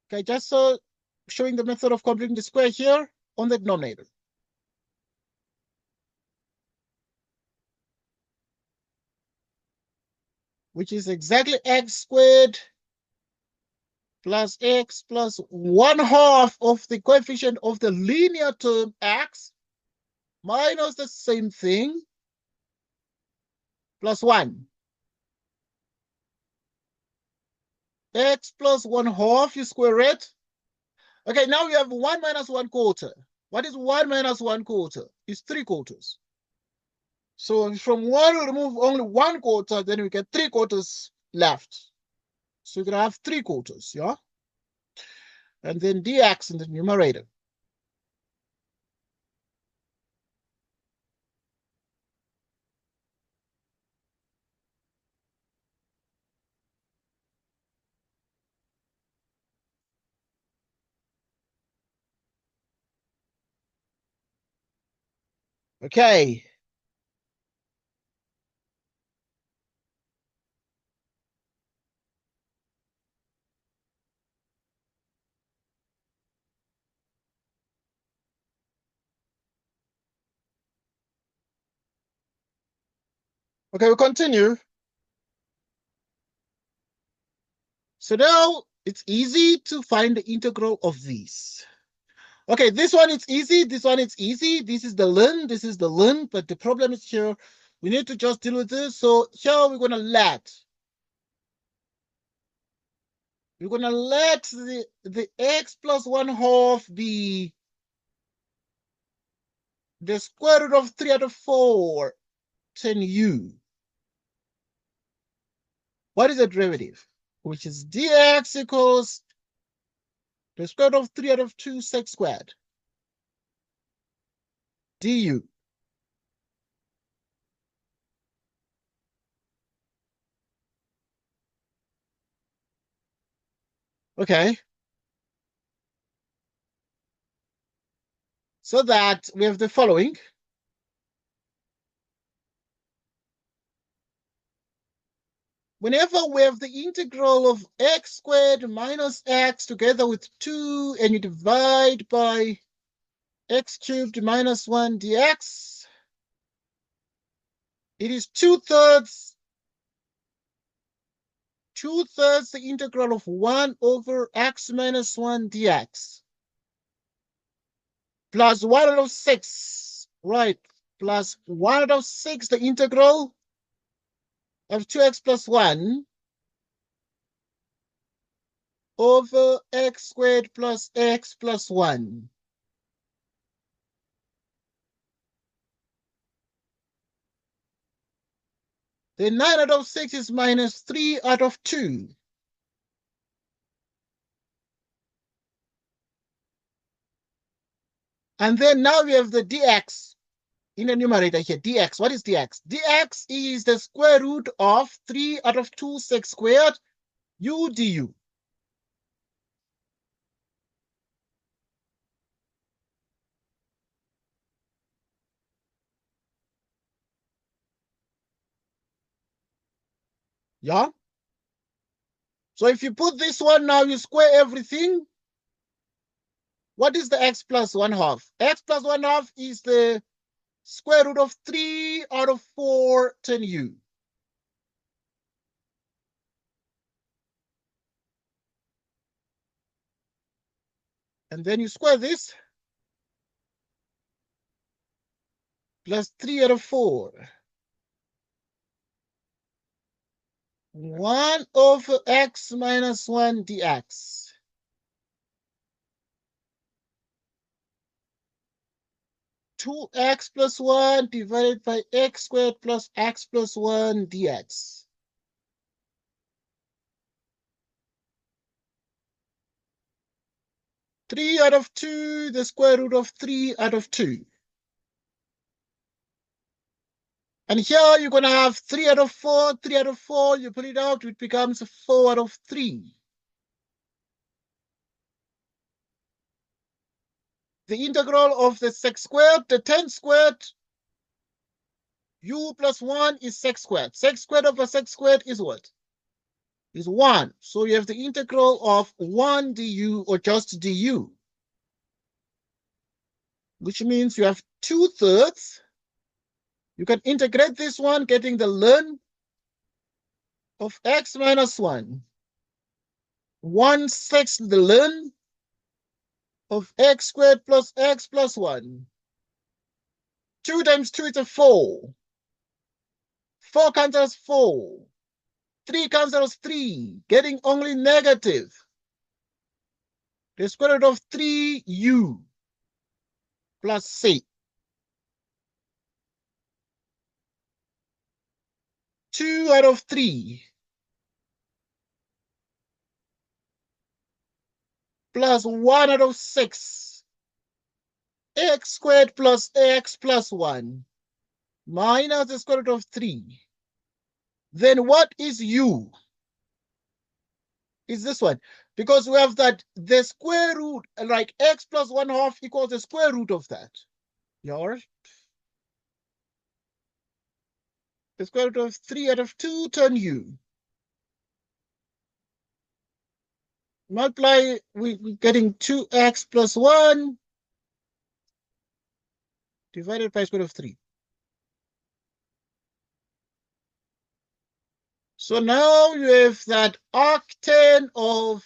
Okay, just so showing the method of completing the square here on the denominator. Which is exactly x squared plus x plus 1/2 of the coefficient of the linear term x minus the same thing plus 1. x plus 1/2, you square it. Okay, now we have 1 minus 1/4. What is 1 minus 1/4? It's 3/4. So from 1, we remove only 1/4, then we get 3/4 left. So you're going to have 3/4, yeah? And then dx in the numerator. Okay. Okay, we continue. So now it's easy to find the integral of these. Okay, this one is easy, this one is easy. This is the ln, this is the ln, but the problem is here. We need to just deal with this. So here we're going to let the x plus 1/2 be the square root of 3 out of 4 10u. What is the derivative? Which is dx equals the square root of 3 out of 2 sec squared du. Okay. So that we have the following. Whenever we have the integral of x squared minus x together with 2, and you divide by x cubed minus 1 dx, it is 2/3 the integral of 1 over x minus 1 dx plus 1 out of 6, right, plus 1 out of 6 the integral of 2x plus 1 over x squared plus x plus 1. Then 9 out of 6 is minus 3 out of 2. And then now we have the dx in the numerator here. Dx, what is dx? Dx is the square root of 3 out of 2 sec squared u du. Yeah? So if you put this one now, you square everything. What is the x plus 1/2? X plus 1/2 is the square root of 3 out of 4 10u. And then you square this. Plus 3 out of 4. 1 over x minus 1 dx. Two x plus 1 divided by x squared plus x plus 1 dx. Three out of 2, the square root of 3 out of 2. And here you're going to have 3 out of 4, 3 out of 4. You put it out, it becomes 4 out of 3. The integral of the sec squared, the 10 squared, u plus 1 is sec squared. Sec squared over sec squared is what? Is 1. So you have the integral of 1 du, or just du. Which means you have 2/3. You can integrate this one, getting the ln of x minus 1. 1/6 the ln of x squared plus x plus 1. 2 times 2 is a 4. 4 cancels 4. 3 cancels 3, getting only negative. The square root of 3u plus c. 2 out of 3 plus 1 out of 6. X squared plus x plus 1 minus the square root of 3. Then what is u? Is this one. Because we have that the square root, like x plus 1/2 equals the square root of that. Yeah, the square root of 3 out of 2 turn u. Multiply, we're getting 2x plus 1 divided by square root of 3. So now you have that arctan of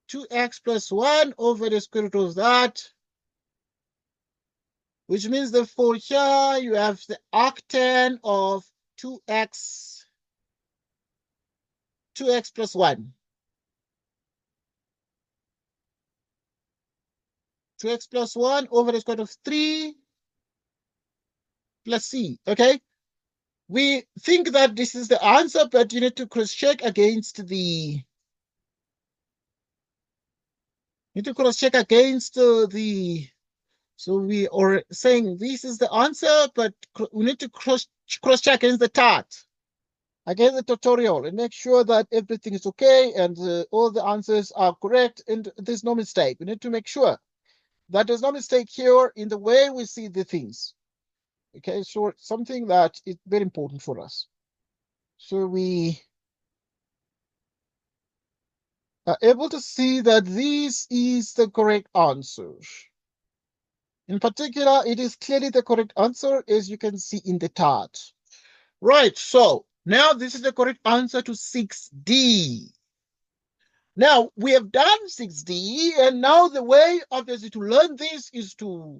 2x plus 1 over the square root of that, which means therefore here you have the arctan of 2x plus 1. 2x plus 1 over the square root of 3 plus c, okay? We think that this is the answer, but you need to cross-check against the... You need to cross-check against the... So we are saying this is the answer, but we need to cross-check against the TAT, against the tutorial, and make sure that everything is okay and all the answers are correct and there's no mistake. We need to make sure that there's no mistake here in the way we see the things. Okay, so something that is very important for us. So we are able to see that this is the correct answer. In particular, it is clearly the correct answer, as you can see in the chart. Right, so now this is the correct answer to 6D. Now, we have done 6D, and now the way, obviously, to learn this is to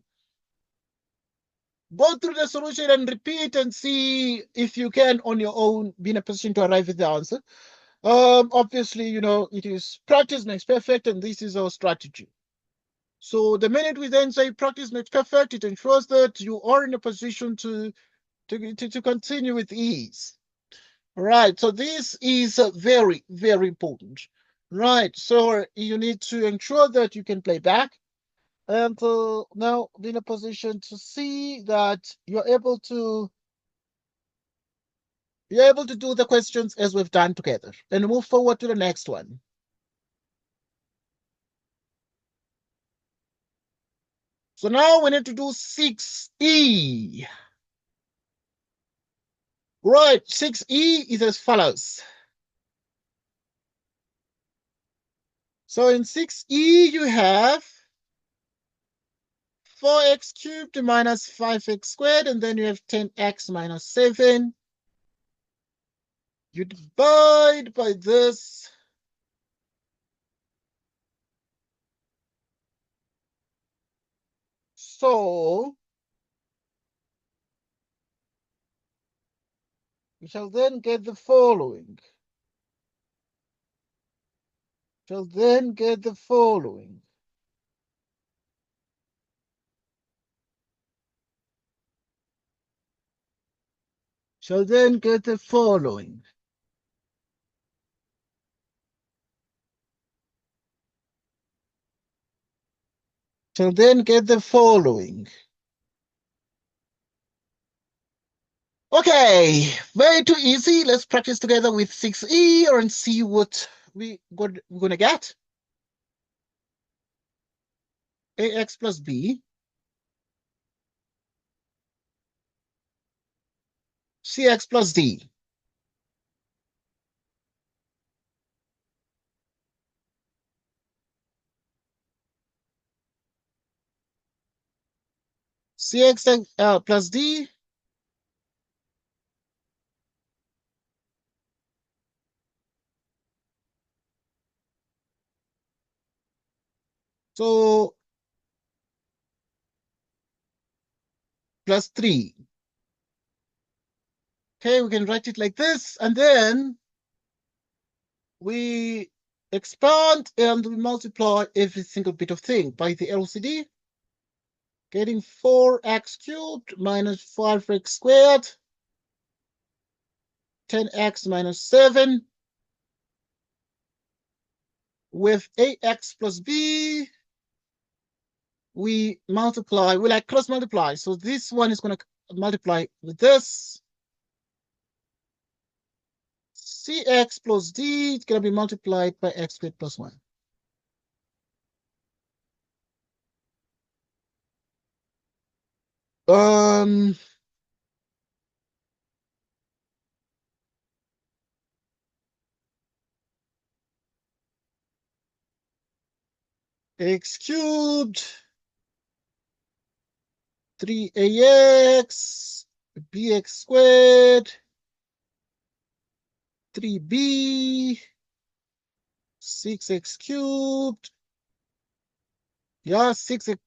go through the solution and repeat and see if you can, on your own, be in a position to arrive at the answer. Obviously, you know, it is practice makes perfect, and this is our strategy. So the minute we then say practice makes perfect, it ensures that you are in a position to continue with ease. Right, so this is very, very important. Right, so you need to ensure that you can play back and now be in a position to see that you're able to do the questions as we've done together and move forward to the next one. So now we need to do 6E. Right, 6E is as follows. So in 6E you have 4x cubed minus 5x squared, and then you have 10x minus 7. You divide by this. So we shall then get the following. Shall then get the following. Shall then get the following. Shall then get the following. Okay, way too easy. Let's practice together with 6E and see what we're gonna get. AX plus B. CX plus D. CX plus D. So plus 3. Okay, we can write it like this, and then we expand and we multiply every single bit of thing by the LCD, getting 4x cubed minus 5x squared, 10x minus 7, with ax plus b, we multiply, we like cross multiply. So this one is going to multiply with this. Cx plus d is going to be multiplied by x squared plus 1. X cubed, 3ax, bx squared, 3b, 6x cubed, yeah, 6x,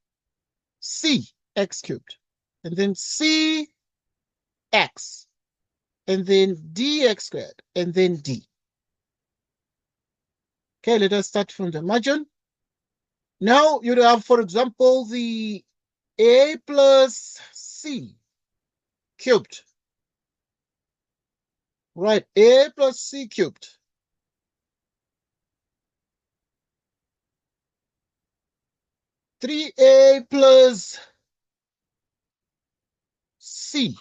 c x cubed, and then c x, and then dx squared, and then d. Okay, let us start from the margin. Now you have, for example, the a plus c cubed. Right, a plus c cubed. 3a plus c,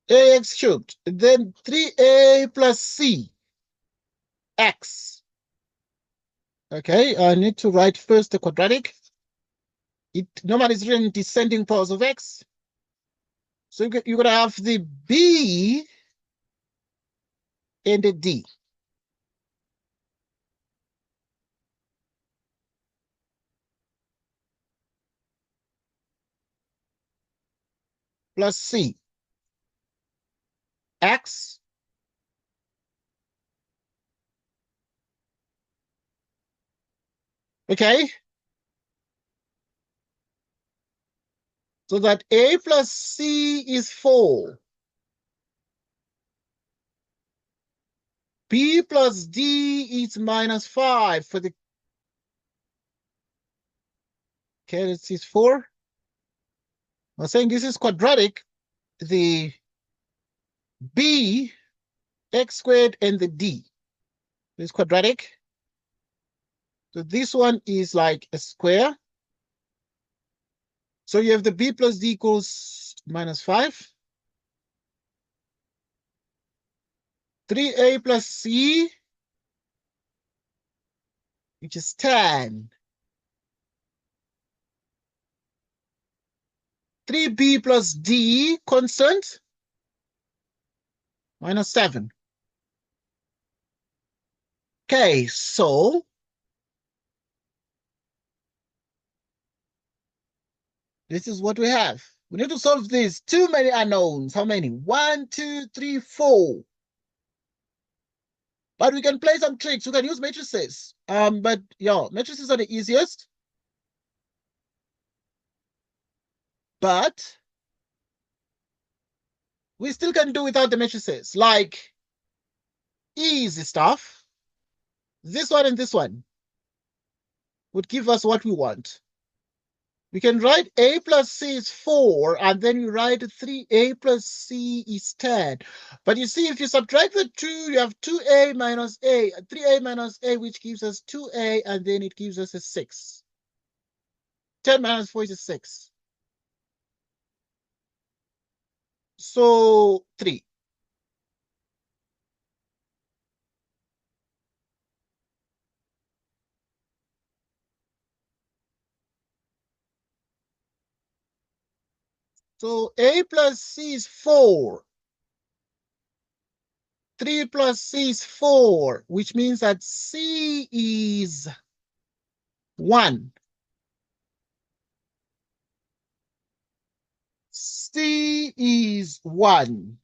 ax cubed, then 3a plus c, x. Okay, I need to write first the quadratic. It normally is written descending powers of x. So you're going to have the b and the d. Plus c, x, okay? So that a plus c is 4. B plus D is minus 5 for the, okay, this is 4. I'm saying this is quadratic. The B, x squared, and the D is quadratic. So this one is like a square. So you have the B plus D equals minus 5. 3a plus c, which is 10. 3b plus d, constant, minus 7. Okay, so this is what we have. We need to solve this. Too many unknowns. How many? 1, 2, 3, 4. But we can play some tricks. We can use matrices. But yeah, matrices are the easiest. But we still can do without the matrices. Like easy stuff. This one and this one would give us what we want. We can write a plus c is 4, and then you write 3a plus c is 10. But you see, if you subtract the 2, you have 2a minus a, 3a minus a, which gives us 2a, and then it gives us a 6. 10 minus 4 is 6. So 3. So a plus c is 4. 3 plus c is 4, which means that c is 1. C is 1.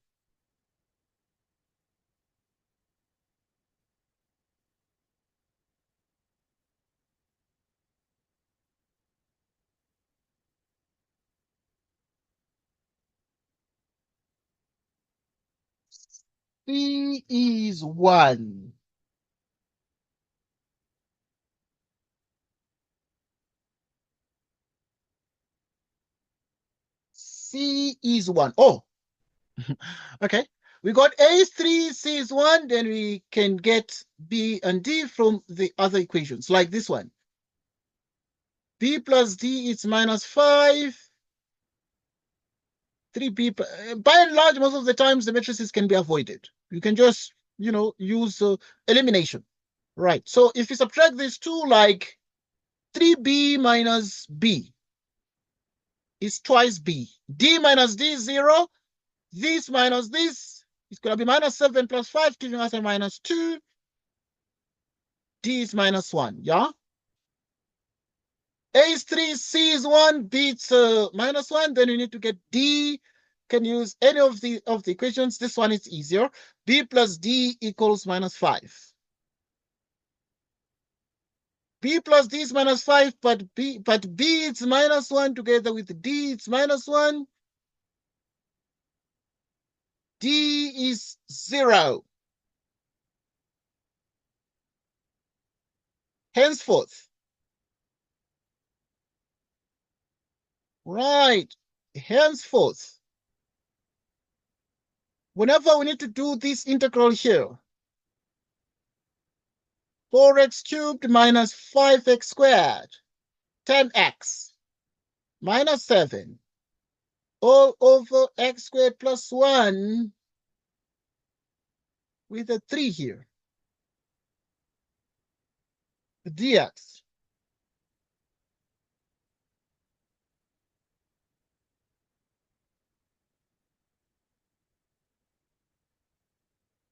C is 1. C is 1. Oh, okay. We got A is 3, C is 1, then we can get B and D from the other equations, like this one. B plus D is minus 5. 3B, by and large, most of the times the matrices can be avoided. You can just, use elimination. Right. So if you subtract these two, like 3B minus B is twice B. D minus D is 0. This minus this is going to be minus 7 plus 5, giving us a minus 2. D is minus 1. Yeah? A is 3, C is 1, B is minus 1. Then you need to get D. Can use any of the equations. This one is easier. B plus D equals minus 5. B plus D is minus 5, but B is minus 1 together with D, it's minus 1. D is 0. Henceforth. Right. Henceforth. Whenever we need to do this integral here, 4x cubed minus 5x squared, 10x, minus 7, all over x squared plus 1 with a 3 here. Dx.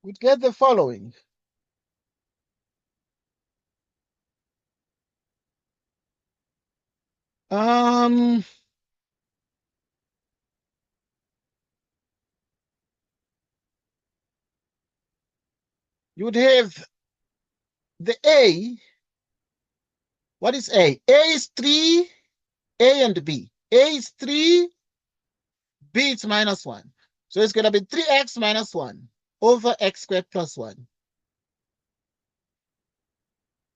We'd get the following. You would have the A. What is A? A is 3, A and B. A is 3, B is minus 1. So it's going to be 3x minus 1 over x squared plus 1.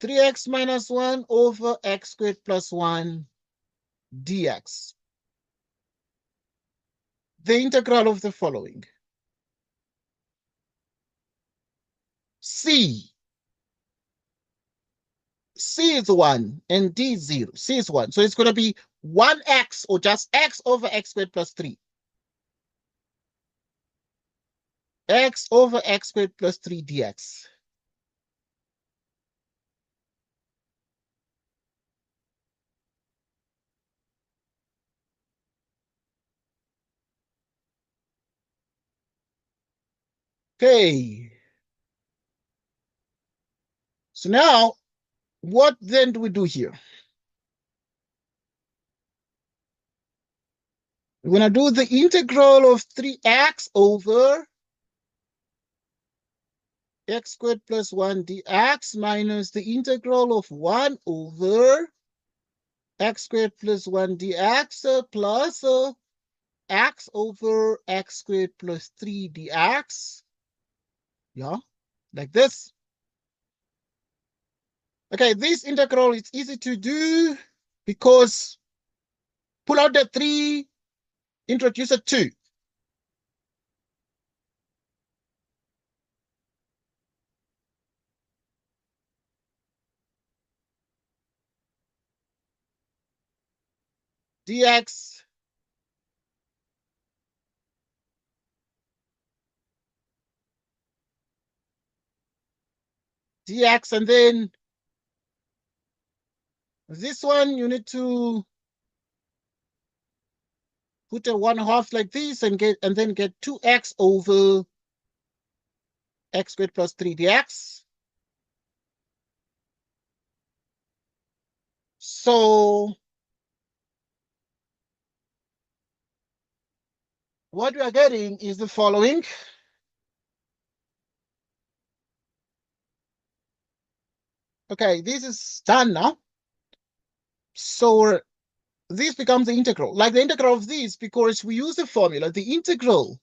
3x minus 1 over x squared plus 1 dx. The integral of the following. C is 1 and D is 0. C is 1. So it's going to be 1x or just x over x squared plus 3. X over x squared plus 3 dx. Okay. So now, what then do we do here? We're going to do the integral of 3x over x squared plus 1 dx minus the integral of 1 over x squared plus 1 dx plus x over x squared plus 3 dx. Yeah, like this. Okay, this integral is easy to do because pull out the 3, introduce a 2. Dx dx, and then this one you need to put a 1/2 like this and then get 2x over x squared plus 3 dx. So what we are getting is the following. Okay, this is done now. So this becomes the integral, like the integral of this, because we use the formula, the integral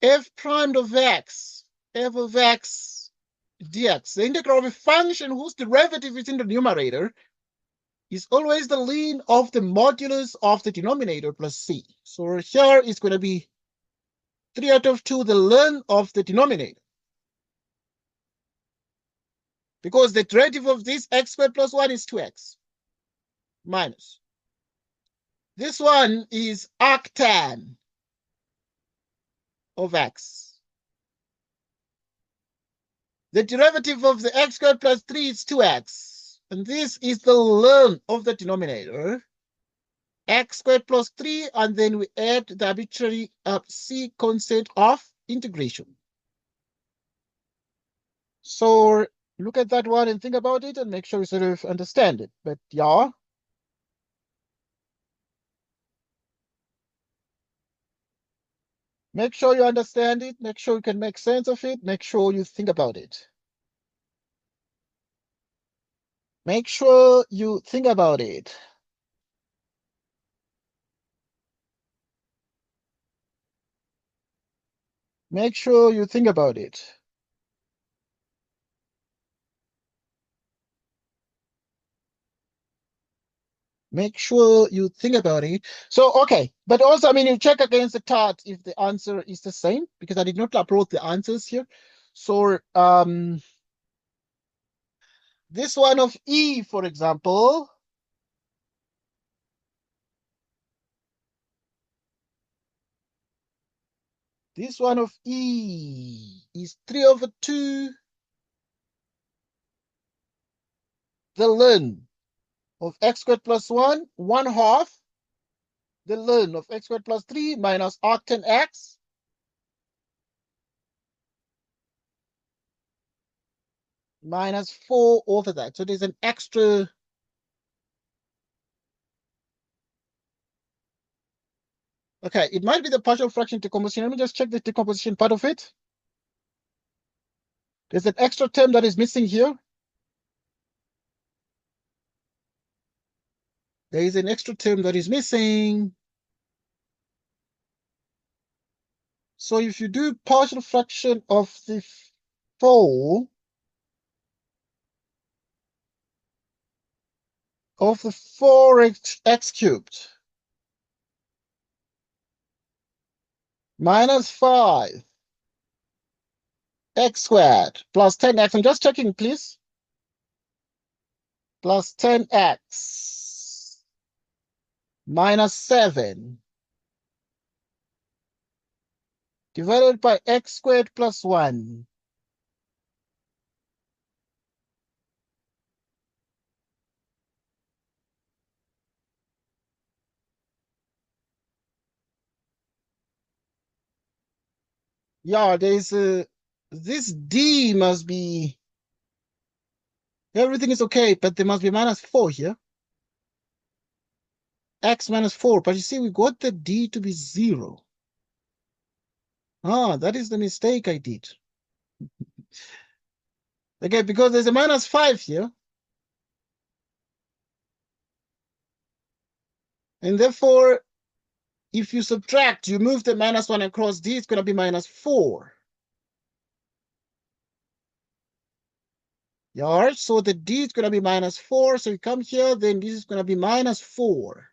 f prime of x, f of x dx, the integral of a function whose derivative is in the numerator, is always the ln of the modulus of the denominator plus c. So here is going to be 3 out of 2, the ln of the denominator. Because the derivative of this x squared plus 1 is 2x minus. This one is arctan of x. The derivative of the x squared plus 3 is 2x. And this is the ln of the denominator, x squared plus 3, and then we add the arbitrary c constant of integration. So look at that one and think about it and make sure you sort of understand it. But yeah. Make sure you understand it. Make sure you can make sense of it. Make sure you think about it. Make sure you think about it. Make sure you think about it. Make sure you think about it. So, okay. But also, I mean, you check against the chart if the answer is the same, because I did not upload the answers here. So, this one of E, for example, this one of E is 3 over 2, the ln of x squared plus 1, 1/2, the ln of x squared plus 3 minus arctan x minus 4 over that. So there's an extra. Okay, it might be the partial fraction decomposition. Let me just check the decomposition part of it. There's an extra term that is missing here. There is an extra term that is missing. So if you do partial fraction of the 4 of the 4x cubed minus 5 x squared plus 10x, I'm just checking, please, plus 10x minus 7 divided by x squared plus 1. Yeah, there's this d must be, everything is okay, but there must be minus 4 here. X minus 4, but you see, we got the d to be 0. Ah, that is the mistake I did. Okay, because there's a minus 5 here. And therefore, if you subtract, you move the minus 1 across d, it's going to be minus 4. Yeah, so the d is going to be minus 4. So you come here, then this is going to be minus 4.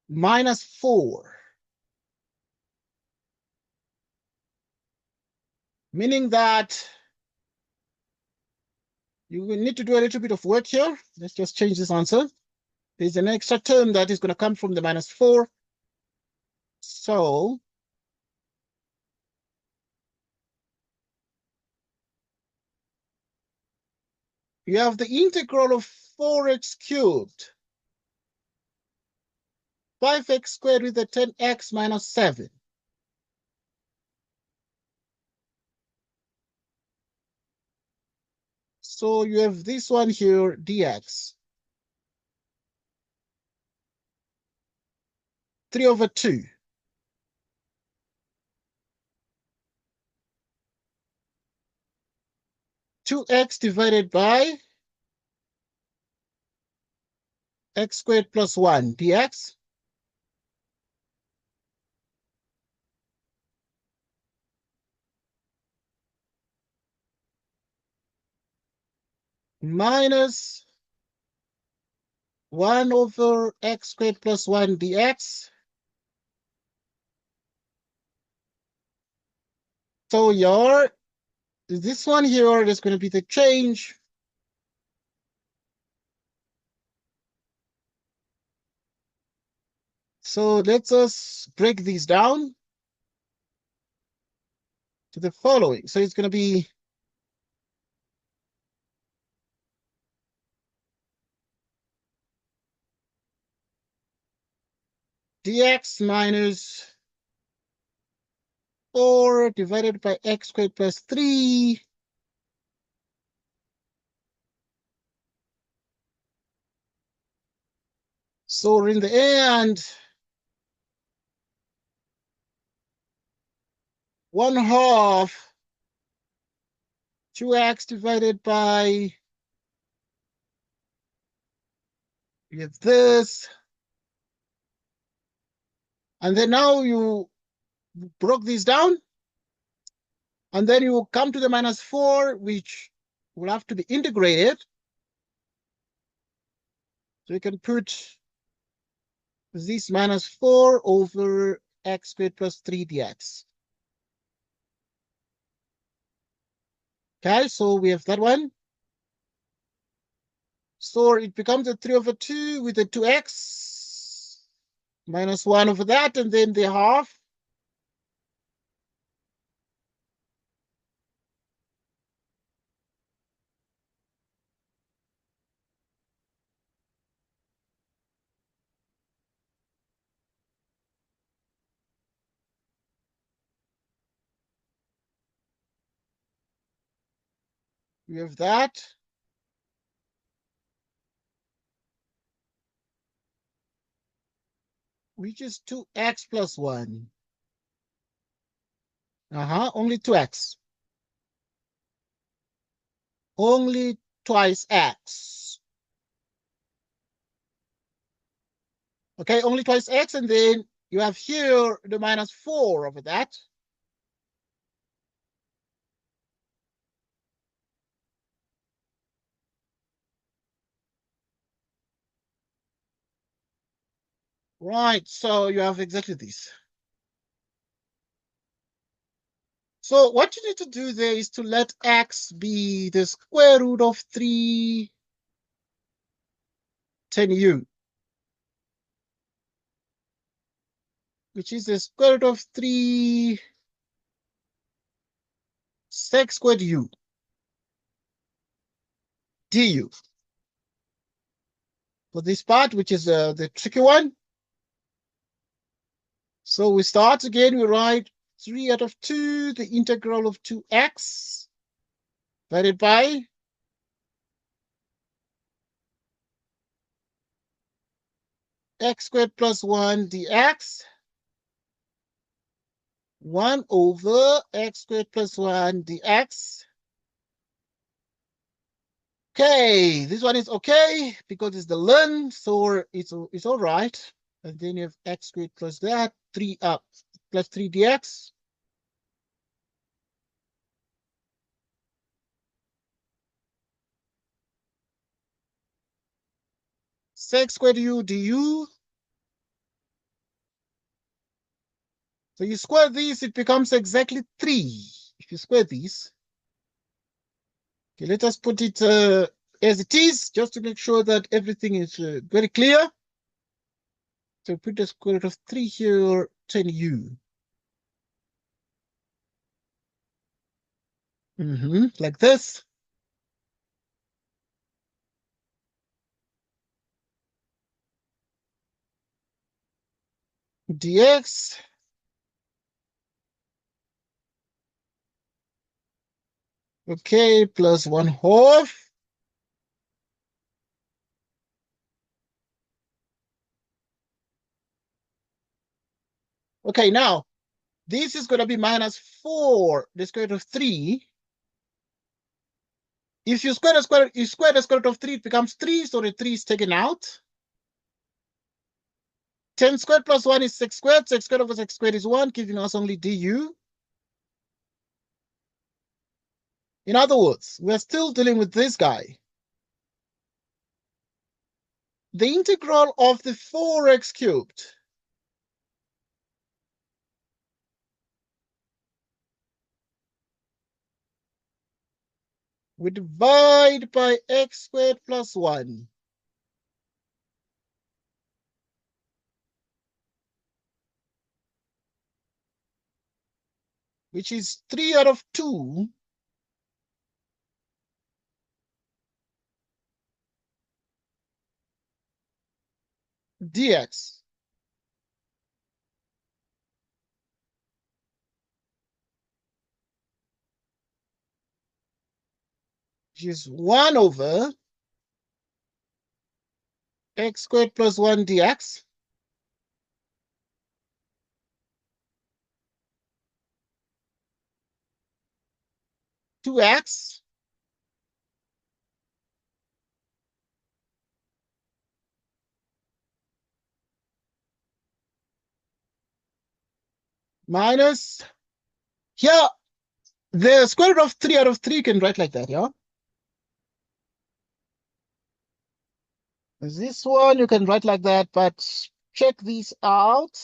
Minus 4. Meaning that you will need to do a little bit of work here. Let's just change this answer. There's an extra term that is going to come from the minus 4. So you have the integral of 4x cubed, 5x squared with the 10x minus 7. So you have this one here, dx. 3 over 2. 2x divided by x squared plus 1 dx. minus 1 over x squared plus 1 dx. So this one here is going to be the change. So let's us break these down to the following. So it's going to be dx minus 4 divided by x squared plus 3 . So in the end, 1/2 2x divided by, we have this. And then now you broke these down. And then you come to the -4, which will have to be integrated. So you can put this -4 over x squared plus 3 dx. Okay, so we have that one. So it becomes a 3 over 2 with a 2x minus 1 over that, and then the half. We have that. Which is 2x plus 1. Only 2x. Only twice x. Okay, only twice x, and then you have here the -4 over that. Right, so you have exactly this. So what you need to do there is to let x be the square root of 3 10u, which is the square root of 3 sec squared u du. For this part, which is the tricky one. So we start again, we write 3 out of 2, the integral of 2x divided by x squared plus 1 dx, 1 over x squared plus 1 dx. Okay, this one is okay because it's the ln, so it's all right. And then you have x squared plus that, 3 up plus 3 dx. Sec squared u du. So you square these, it becomes exactly 3. If you square these. Okay, let us put it as it is, just to make sure that everything is very clear. So put the square root of 3 here, 10u. Like this. Dx. Okay, plus 1/2. Okay, now this is going to be -4, the square root of 3. If you square the square root of 3, it becomes 3, so the 3 is taken out. 10 squared plus 1 is 6 squared. 6 squared over 6 squared is 1, giving us only du. In other words, we're still dealing with this guy. the integral of the 4x cubed we divide by x squared plus 1. Which is 3 out of 2 dx. Which is 1 over x squared plus 1 dx. Two x minus, here, the square root of 3 out of 3 can write like that, yeah? This one you can write like that, but check these out.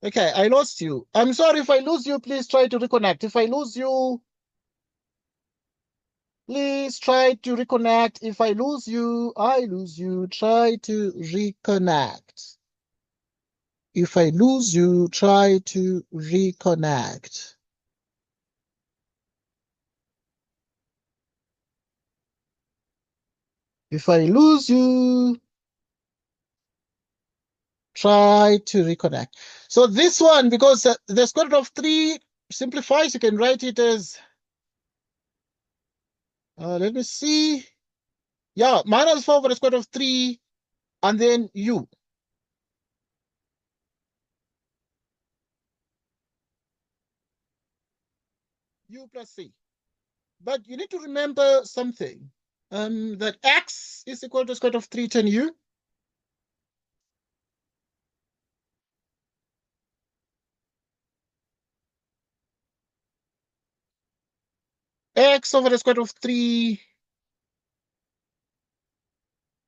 Okay, I lost you. I'm sorry if I lose you, please try to reconnect. If I lose you, please try to reconnect. If I lose you, try to reconnect. If I lose you, try to reconnect. If I lose you, try to reconnect. So this one, because the square root of 3 simplifies, you can write it as, let me see. Yeah, minus 4 over the square root of 3, and then u. U plus c. But you need to remember something. That x is equal to square root of 3 tan u. X over the square root of 3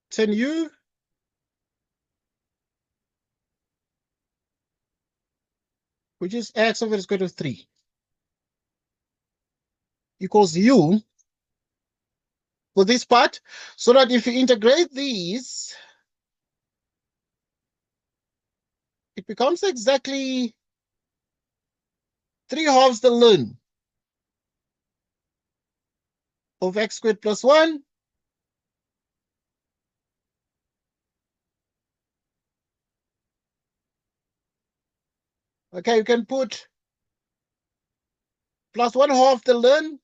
tan u. Which is x over the square root of 3 equals u for this part, so that if you integrate these, it becomes exactly 3/2 the ln of x squared plus 1 Okay, you can put plus 1/2 the ln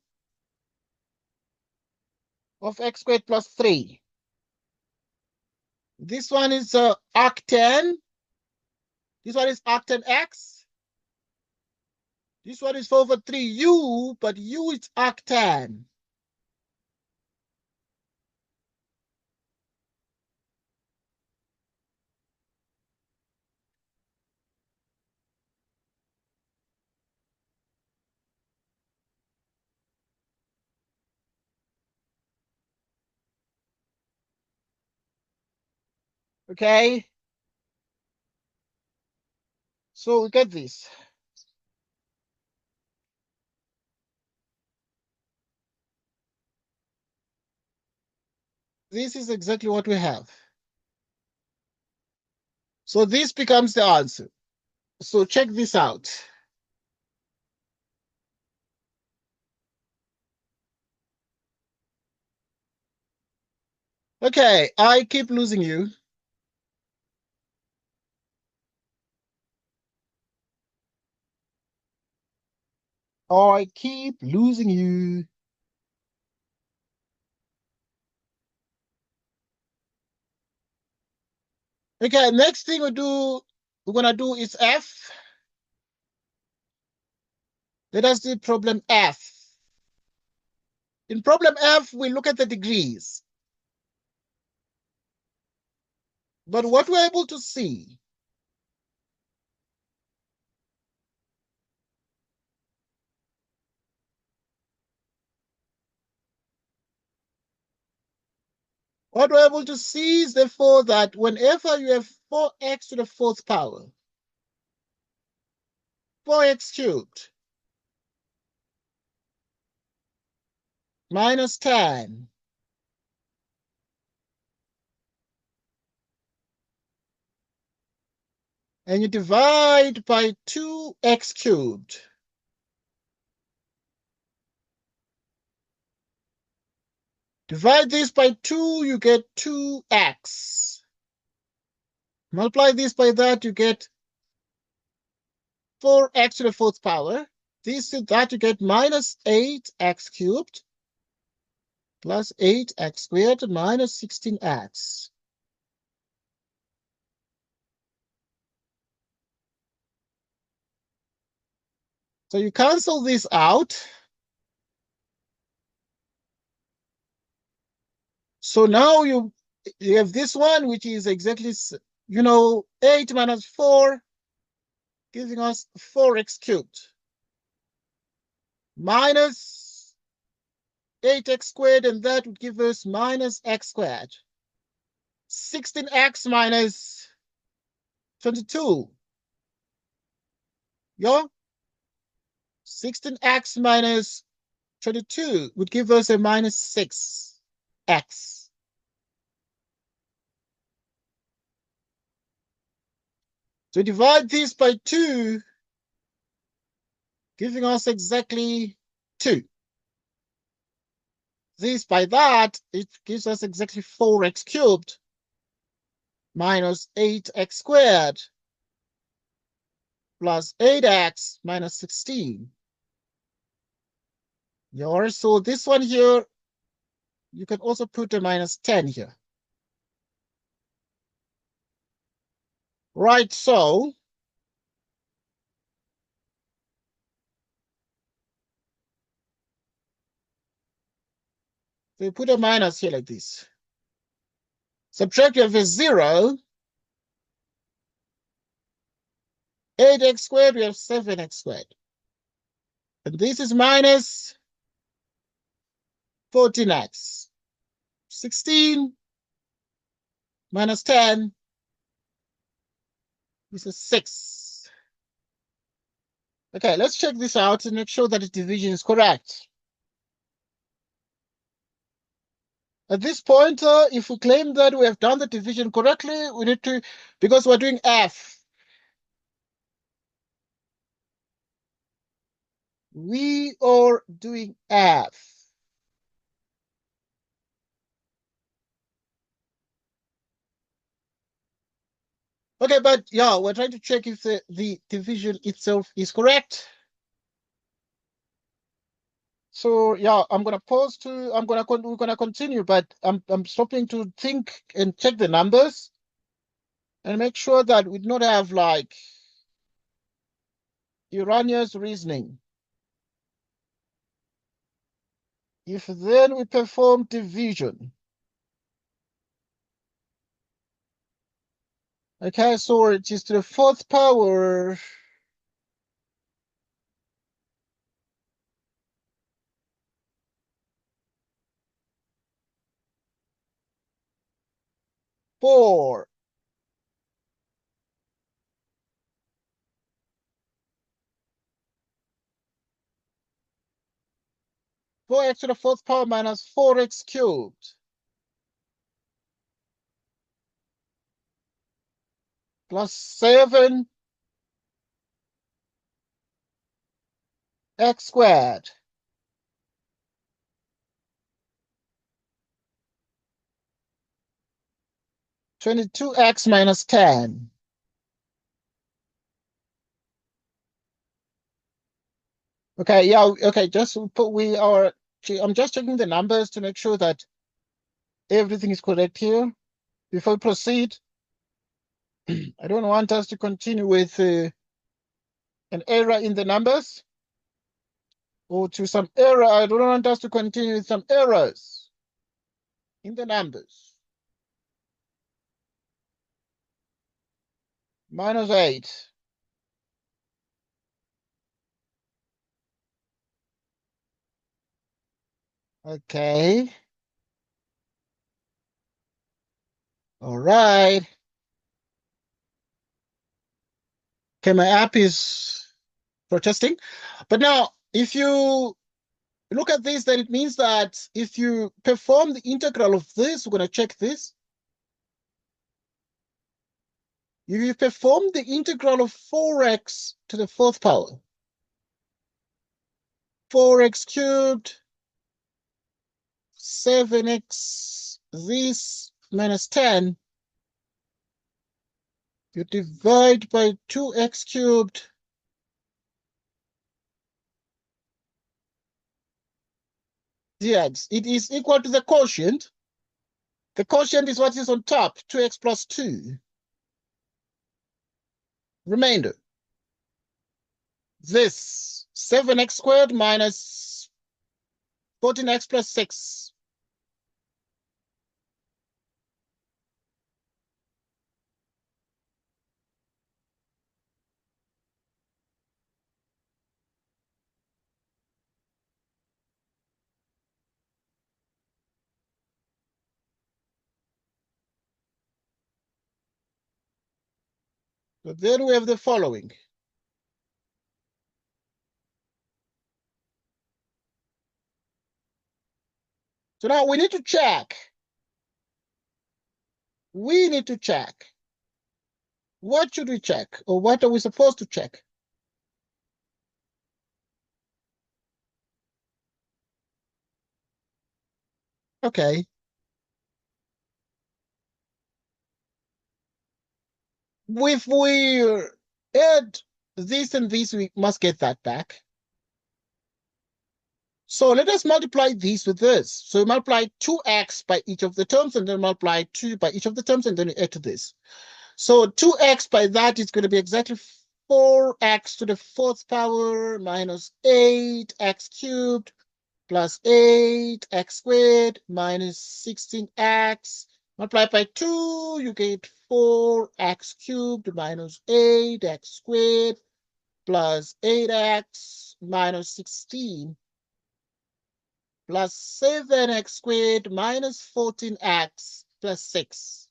of x squared plus 3. This one is arctan. This one is arctan x. This one is 4 over 3u, but u is arctan. Okay. So we get this. This is exactly what we have. So this becomes the answer. So check this out. Okay, I keep losing you. I keep losing you. Okay, next thing we're gonna do is F. Let us do problem F. In problem F, we look at the degrees. But what we're able to see What we're able to see is therefore that whenever you have 4x to the fourth power, 4x cubed minus 10 and you divide by 2x cubed, divide this by 2, you get 2x. Multiply this by that, you get 4x to the fourth power. This to that, you get minus 8x cubed plus 8x squared minus 16x. So you cancel this out. So now you have this one, which is exactly, 8 minus 4, giving us 4x cubed minus 8x squared, and that would give us minus x squared. 16x minus 22. Yeah? 16x minus 22 would give us a minus 6x. So divide this by 2, giving us exactly 2. This by that, it gives us exactly 4x cubed minus 8x squared plus 8x minus 16. So this one here, you can also put a minus 10 here. Right, so we put a minus here like this. Subtract, you have a 0. 8x squared, we have 7x squared. And this is minus 14x. 16 minus 10, this is 6. Okay, let's check this out and make sure that the division is correct. At this point, if we claim that we have done the division correctly, we need to, because we're doing F, we are doing F. Okay, but yeah, we're trying to check if the division itself is correct. So yeah, I'm gonna pause to, we're gonna continue, but I'm stopping to think and check the numbers and make sure that we do not have like erroneous reasoning. If then we perform division. Okay, so it is to the fourth power. Four. Four x to the fourth power minus 4x cubed plus 7x squared. 22x minus 10. Okay, yeah, okay, I'm just checking the numbers to make sure that everything is correct here. Before we proceed, I don't want us to continue with an error in the numbers or to some error. I don't want us to continue with some errors in the numbers. Minus 8. Okay. All right. Okay, my app is protesting. But now, if you look at this, then it means that if you perform the integral of this, we're going to check this. If you perform the integral of 4x to the fourth power, 4x cubed, 7x, this minus 10, you divide by 2x cubed, dx. It is equal to the quotient. The quotient is what is on top, 2x plus 2. Remainder. This 7x squared minus 14x plus 6. So then we have the following. So now we need to check. We need to check. What should we check? Or what are we supposed to check? Okay. If we add this and this, we must get that back. So let us multiply this with this. So we multiply 2x by each of the terms, and then multiply 2 by each of the terms, and then we add to this. So 2x by that is going to be exactly 4x to the fourth power minus 8x cubed plus 8x squared minus 16x. Multiply by 2, you get 4x cubed minus 8x squared plus 8x minus 16 plus 7x squared minus 14x plus 6.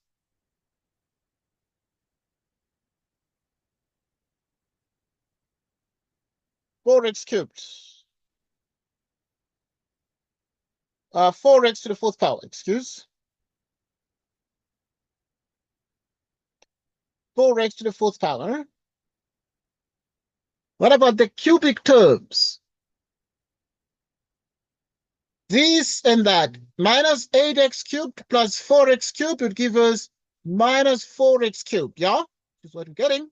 Four x cubed. 4x to the fourth power, excuse. 4x to the fourth power. What about the cubic terms? This and that. Minus 8x cubed plus 4x cubed would give us minus 4x cubed. Yeah? This is what we're getting.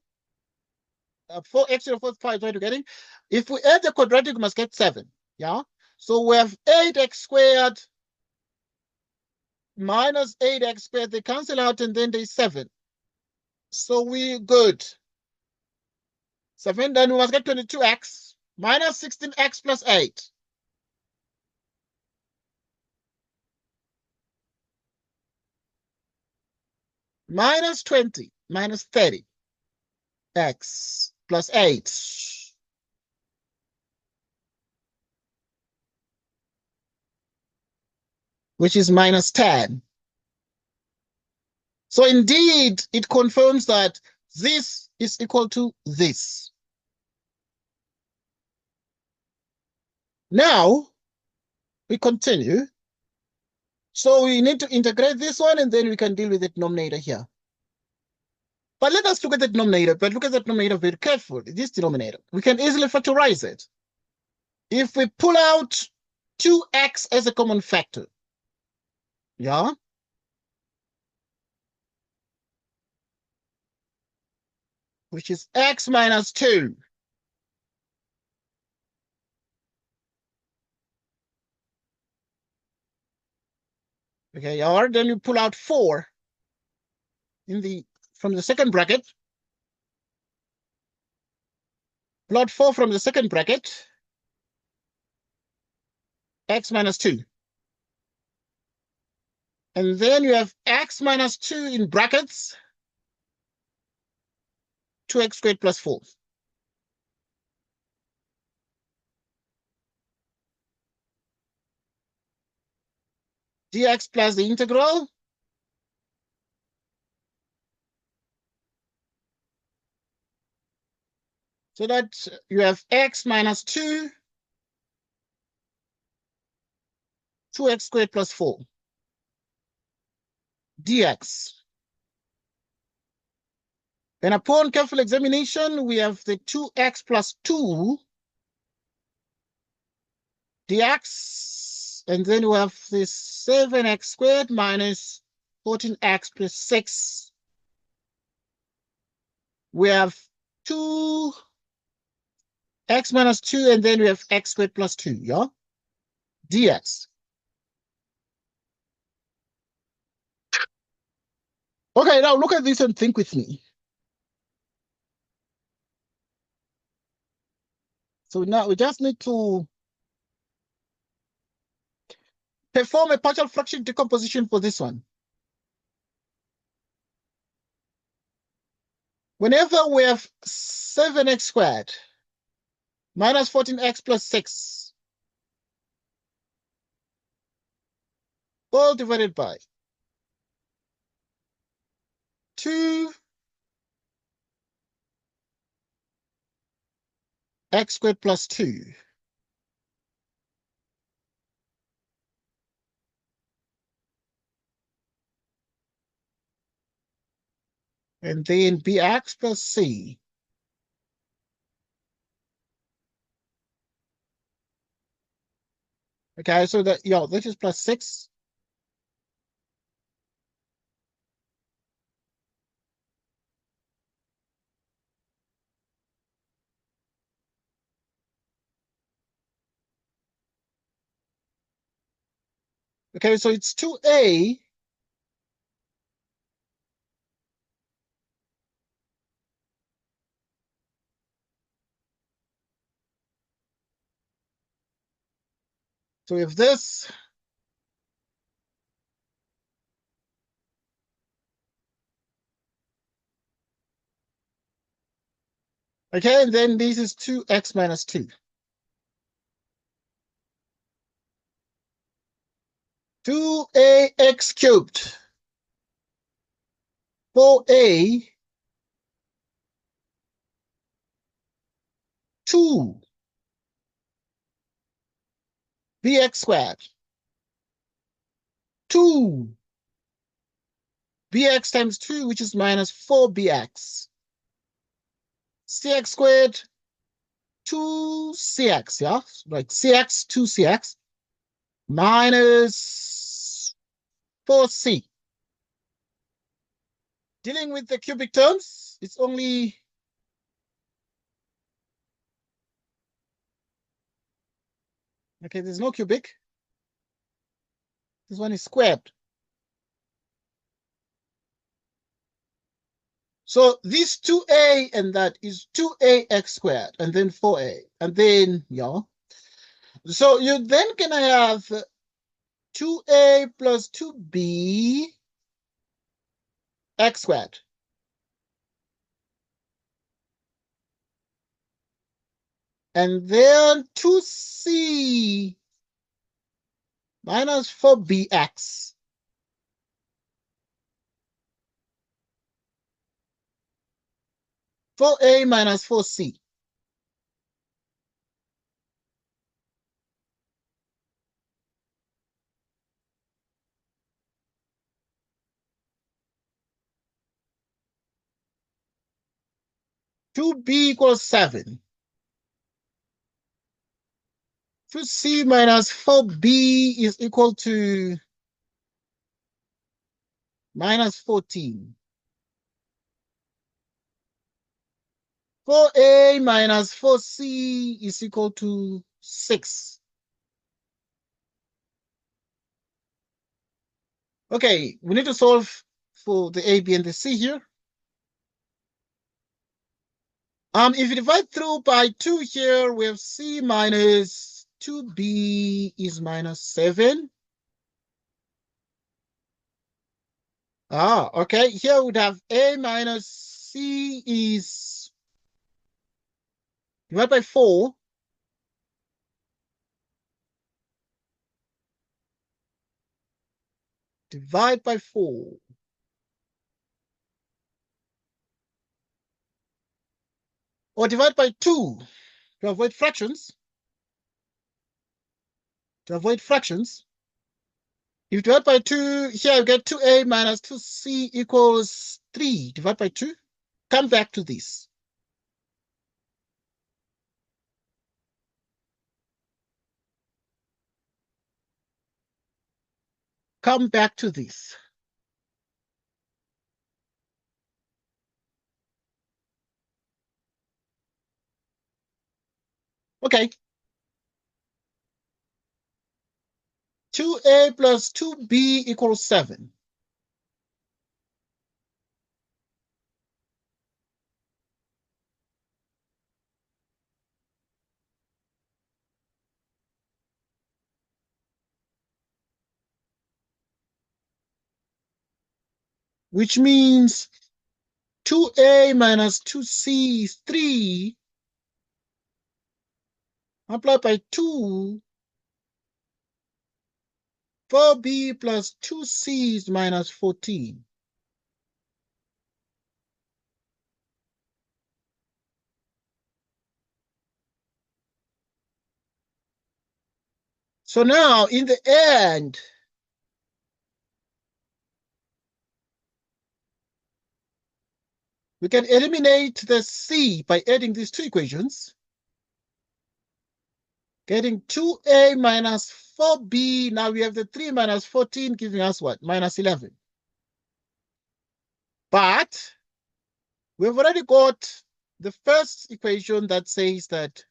4x to the fourth power is what we're getting. If we add the quadratic, we must get 7. Yeah? So we have 8x squared minus 8x squared. They cancel out, and then there's 7. So we're good. 7, then we must get 22x minus 16x plus 8. Minus 20 minus 30 x plus 8, which is minus 10. So indeed, it confirms that this is equal to this. Now, we continue. So we need to integrate this one, and then we can deal with the denominator here. But let us look at the denominator, but look at the denominator very carefully. This denominator, we can easily factorize it. If we pull out 2x as a common factor, yeah, which is x minus 2. Okay, or then you pull out 4 from the second bracket. Pull out 4 from the second bracket. X minus 2. And then you have x minus 2 in brackets. 2x squared plus 4. Dx plus the integral So that you have x minus 2, 2x squared plus 4 dx. And upon careful examination, we have the 2x plus 2 dx, and then we have this 7x squared minus 14x plus 6. We have 2x minus 2, and then we have x squared plus 2, yeah? Dx. Okay, now look at this and think with me. So now we just need to perform a partial fraction decomposition for this one. Whenever we have 7x squared minus 14x plus 6, all divided by 2x squared plus 2. And then bx plus c. Okay, so that, yeah, this is plus 6. Okay, so it's 2a so if this, okay, and then this is 2x minus 2. 2ax cubed, 4a, 2 bx squared, 2 bx times 2, which is minus 4bx, cx squared, 2cx, yeah, like cx, 2cx, minus 4c. Dealing with the cubic terms, it's only, okay, there's no cubic. This one is squared. So this 2a and that is 2ax squared, and then 4a, and then, yeah. So you then can have 2a plus 2b x squared. And then 2c minus 4bx. 4a minus 4c. Two b equals 7. 2c minus 4b is equal to minus 14. 4a minus 4c is equal to 6. Okay, we need to solve for the a, b, and the c here. If you divide through by 2 here, we have c minus 2b is minus 7. Okay, here we'd have a minus c is divided by 4. Divide by 4. or divide by 2 to avoid fractions. To avoid fractions. If you divide by 2, here you get 2a minus 2c equals 3. Divide by 2. Come back to this. Come back to this. Okay. 2a plus 2b equals 7. Which means 2a minus 2c is 3. Multiplied by 2. 4b plus 2c is minus 14. So now, in the end, we can eliminate the c by adding these two equations. Getting 2a minus 4b. Now we have the 3 minus 14 giving us what? Minus 11. But we've already got the first equation that says that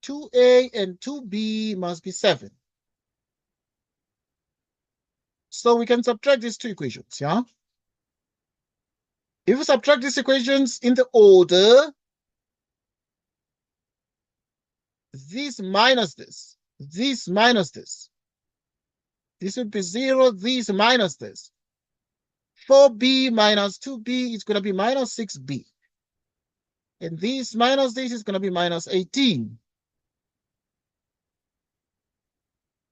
2a and 2b must be 7. So we can subtract these two equations, yeah? If we subtract these equations in the order, this minus this minus this would be 0, this minus this. 4b minus 2b is going to be minus 6b. And this minus this is going to be minus 18.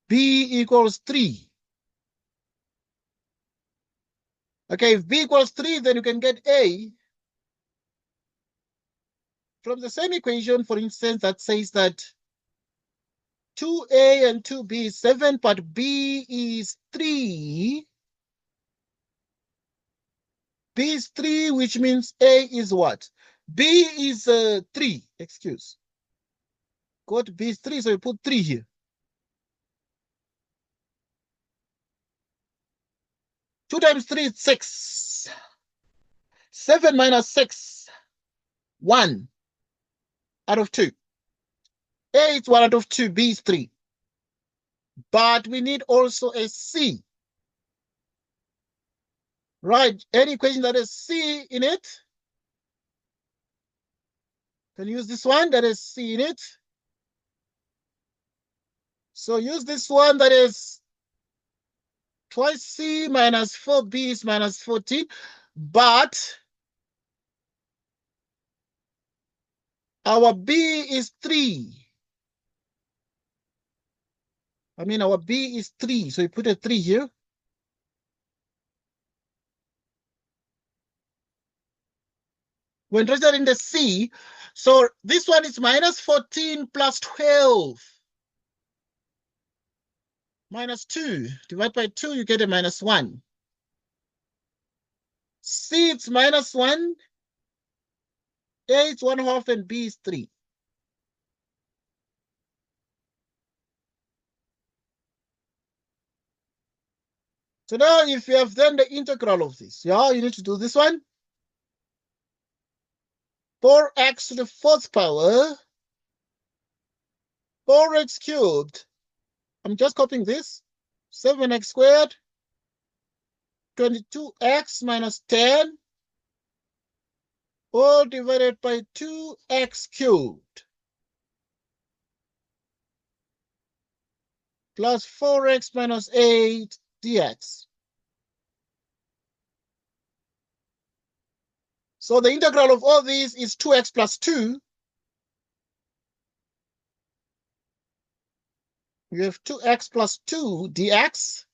B equals 3. Okay, if b equals 3, then you can get a from the same equation, for instance, that says that 2a and 2b is 7, but b is 3. B is 3, which means a is what? B is 3, excuse. Got B is 3, so you put 3 here. Two times 3 is 6. 7 minus 6, 1 out of 2. A is 1 out of 2, B is 3. But we need also a C. Right, any equation that has C in it, can use this one that has C in it. So use this one that is twice C minus 4B is minus 14. But our B is 3. I mean, our B is 3. So you put a 3 here. We're interested in the C. So this one is minus 14 plus 12. Minus 2. Divide by 2, you get a minus 1. C, it's minus 1. A is 1/2 and B is 3. So now if you have then the integral of this, yeah, you need to do this one. 4x to the 4th power, 4x cubed. I'm just copying this. 7x squared, 22x minus 10, all divided by 2x cubed, plus 4x minus 8 dx. So the integral of all these is 2x plus 2. We have 2x plus 2 dx.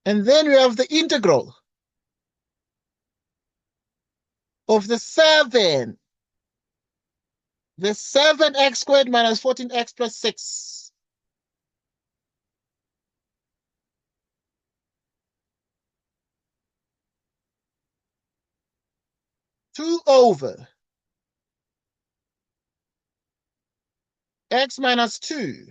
And then we have the integral of the 7. The 7x squared minus 14x plus 6. Two over x minus 2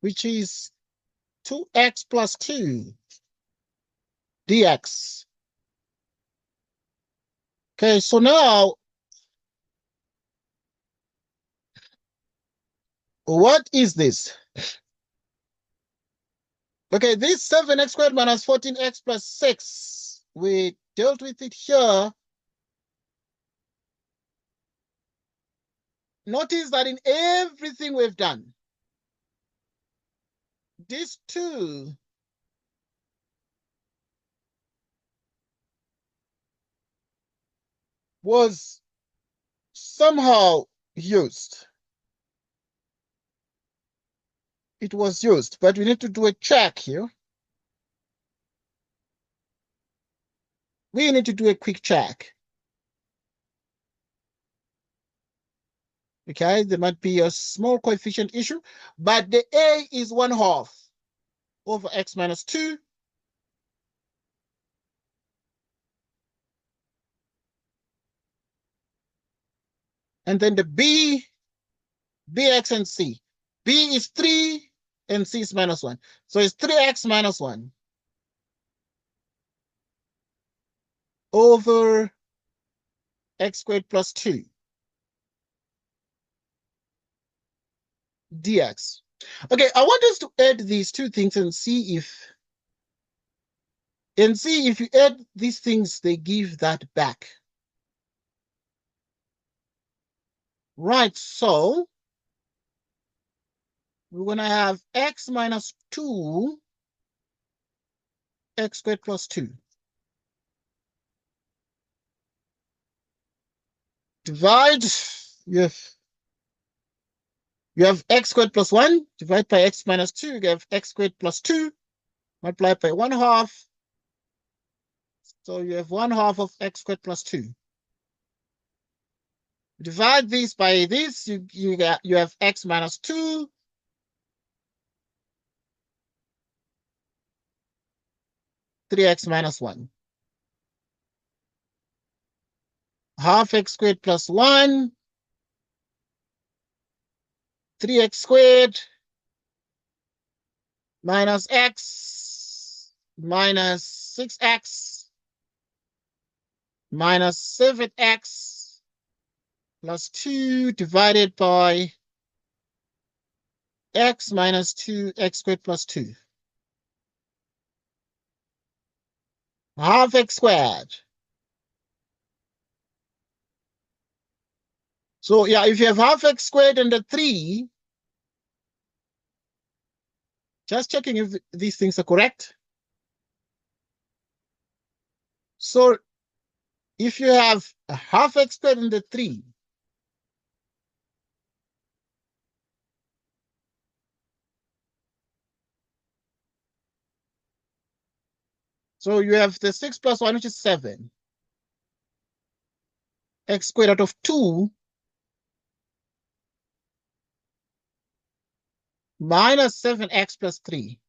which is 2x plus 2 dx. Okay, so now what is this? Okay, this 7x squared minus 14x plus 6, we dealt with it here. Notice that in everything we've done, this 2 was somehow used. It was used, but we need to do a check here. We need to do a quick check. Okay, there might be a small coefficient issue, but the A is 1/2 over x minus 2. And then the B, Bx and C. B is 3 and C is minus 1. So it's 3x minus 1 over x squared plus 2 dx. Okay, I want us to add these two things and see if you add these things, they give that back. Right, so we're going to have x minus 2 x squared plus 2. Divide, you have x squared plus 1, divide by x minus 2, you have x squared plus 2, multiply by 1/2. So you have 1/2 of x squared plus 2. Divide this by this, you have x minus 2. Three x minus 1. Half x squared plus 1. 3x squared minus x minus 6x minus 7x plus 2 divided by x minus 2 x squared plus 2. Half x squared. So yeah, if you have half x squared and the 3, just checking if these things are correct. So if you have a half x squared and the 3, so you have the 6 plus 1, which is 7. X squared out of 2 minus 7x plus 3.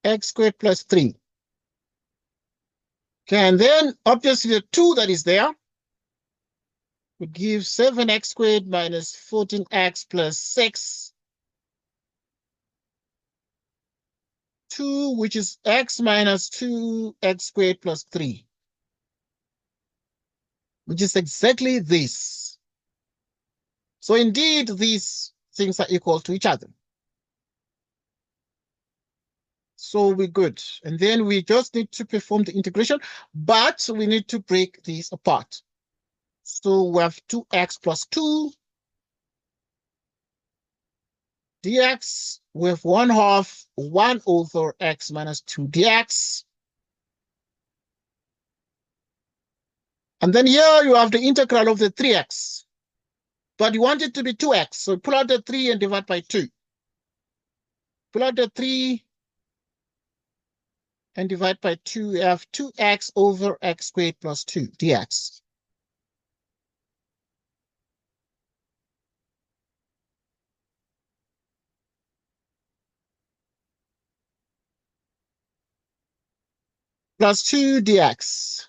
X squared plus 3. Okay, and then obviously the 2 that is there would give 7x squared minus 14x plus 6. 2, which is x minus 2x squared plus 3, which is exactly this. So indeed, these things are equal to each other. So we're good. And then we just need to perform the integration, but we need to break these apart. So we have 2x plus 2 dx with 1/2 1 over x minus 2 dx. And then here you have the integral of the 3x. But you want it to be 2x, so pull out the 3 and divide by 2. Pull out the 3 and divide by 2. You have 2x over x squared plus 2 dx. Plus 2 dx.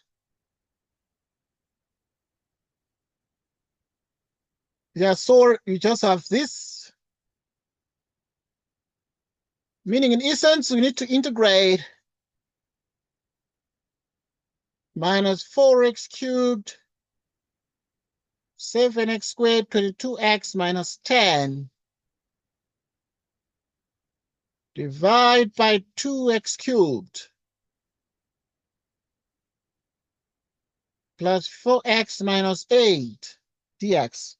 Yeah, so you just have this. Meaning in essence, we need to integrate minus 4x cubed, 7x squared, 22x minus 10. Divide by 2x cubed. Plus 4x minus 8 dx.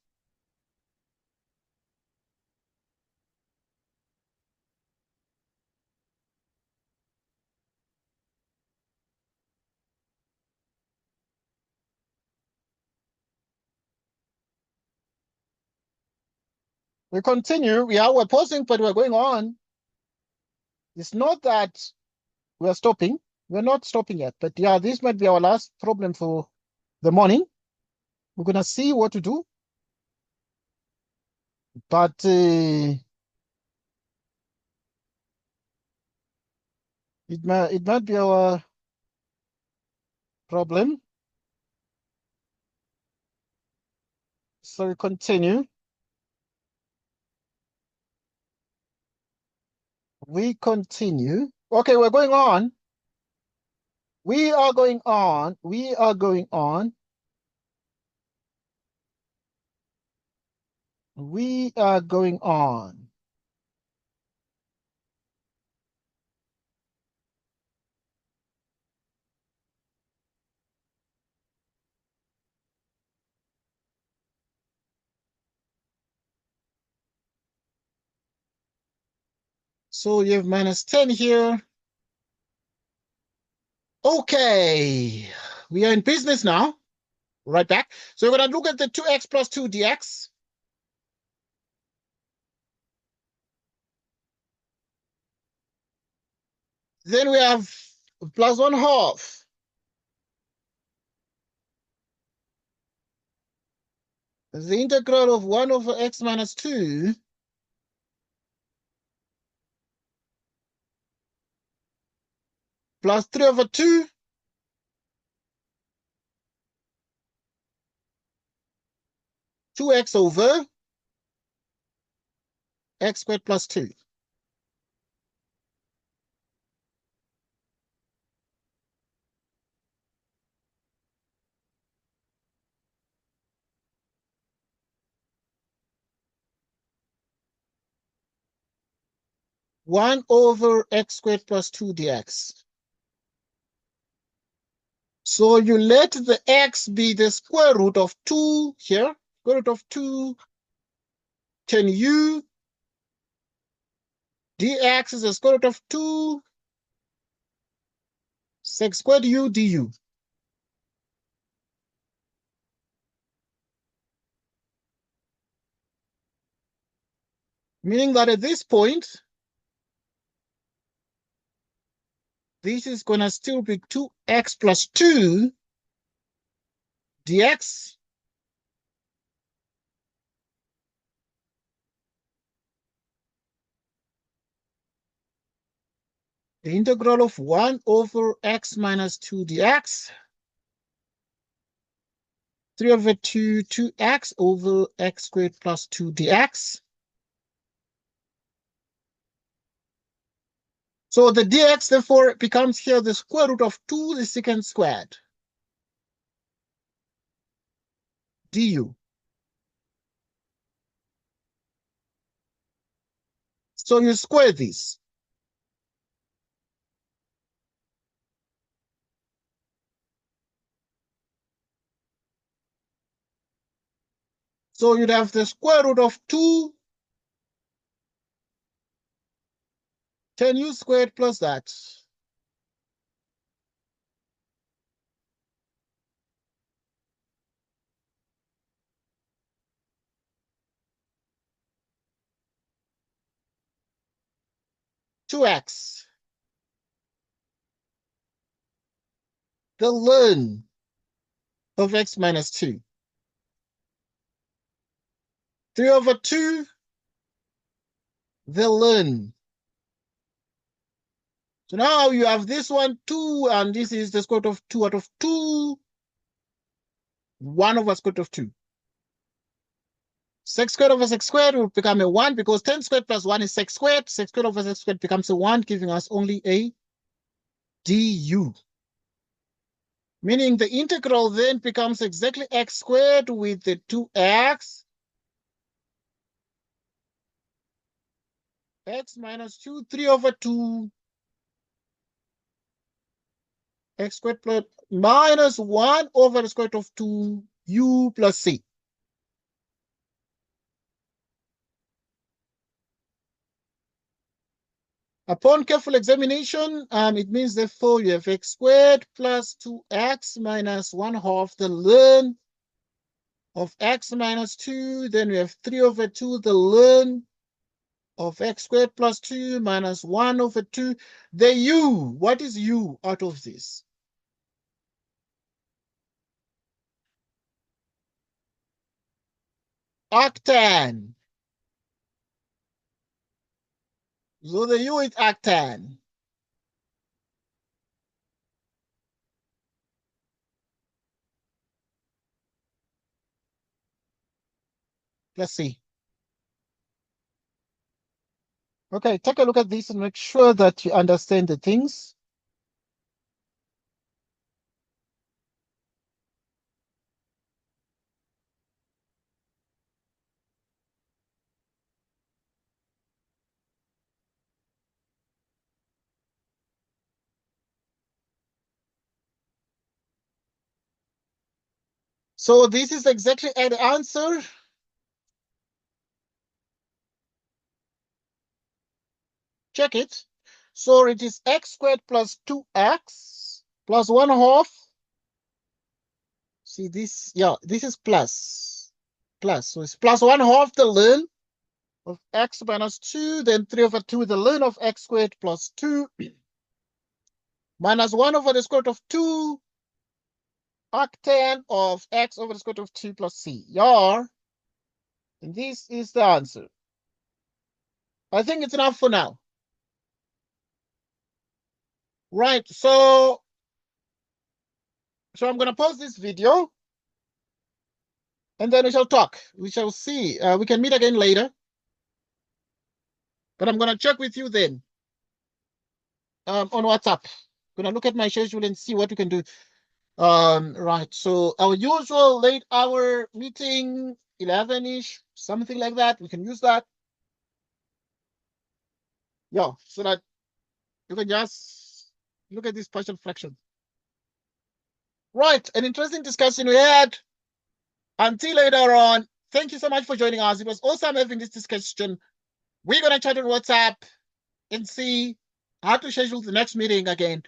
We continue. We're pausing, but we're going on. It's not that we're stopping. We're not stopping yet. But yeah, this might be our last problem for the morning. We're going to see what to do. But it might be our problem. So we continue. We continue. Okay, we're going on. We are going on. We are going on. We are going on. So you have minus 10 here. Okay, we are in business now. Right back. So we're going to look at the 2x plus 2 dx. Then we have plus 1/2. The integral of 1 over x minus 2 plus 3 over 2 2x over x squared plus 2. One over x squared plus 2 dx. So you let the x be the square root of 2 here. Square root of 2 10 u dx is the square root of 2 sec squared u du. Meaning that at this point, this is going to still be 2x plus 2 dx. The integral of 1 over x minus 2 dx. 3 over 2, 2x over x squared plus 2 dx. So the dx, therefore, becomes here the square root of 2 the secant squared du. So you square this. So you'd have the square root of 2 10u squared plus that. Two x. The ln of x minus 2. 3 over 2, the ln. So now you have this one, 2, and this is the square root of 2 out of 2. 1 over square root of 2. Sec squared over sec squared will become a 1 because 10 squared plus 1 is sec squared. Sec squared over sec squared becomes a 1, giving us only a du. Meaning the integral then becomes exactly x squared with the 2x. X minus 2, 3 over 2. X squared plus minus 1 over the square root of 2 u plus c. Upon careful examination, it means therefore you have x squared plus 2x minus 1/2 the ln of x minus 2. Then we have 3 over 2 the ln of x squared plus 2 minus 1 over 2. The u, what is u out of this? Arctan. So the u is arctan. Let's see. Okay, take a look at this and make sure that you understand the things. So this is exactly the answer. Check it. So it is x squared plus 2x plus 1/2. See this? Yeah, this is plus. Plus. So it's plus 1/2 the ln of x minus 2, then 3 over 2 the ln of x squared plus 2 minus 1 over the square root of 2 arctan of x over the square root of 2 plus c. Yeah. And this is the answer. I think it's enough for now. Right, so I'm going to pause this video and then we shall talk. We shall see. We can meet again later. But I'm going to check with you then on WhatsApp. I'm going to look at my schedule and see what we can do. Right, so our usual late hour meeting, 11-ish, something like that. We can use that. Yeah, so that you can just look at this partial fraction. Right, an interesting discussion we had. Until later on, thank you so much for joining us. It was awesome having this discussion. We're going to chat on WhatsApp and see how to schedule the next meeting again.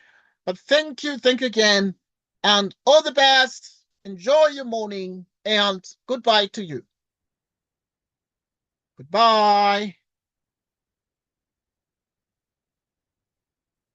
But thank you again, and all the best. Enjoy your morning, and goodbye to you. Goodbye.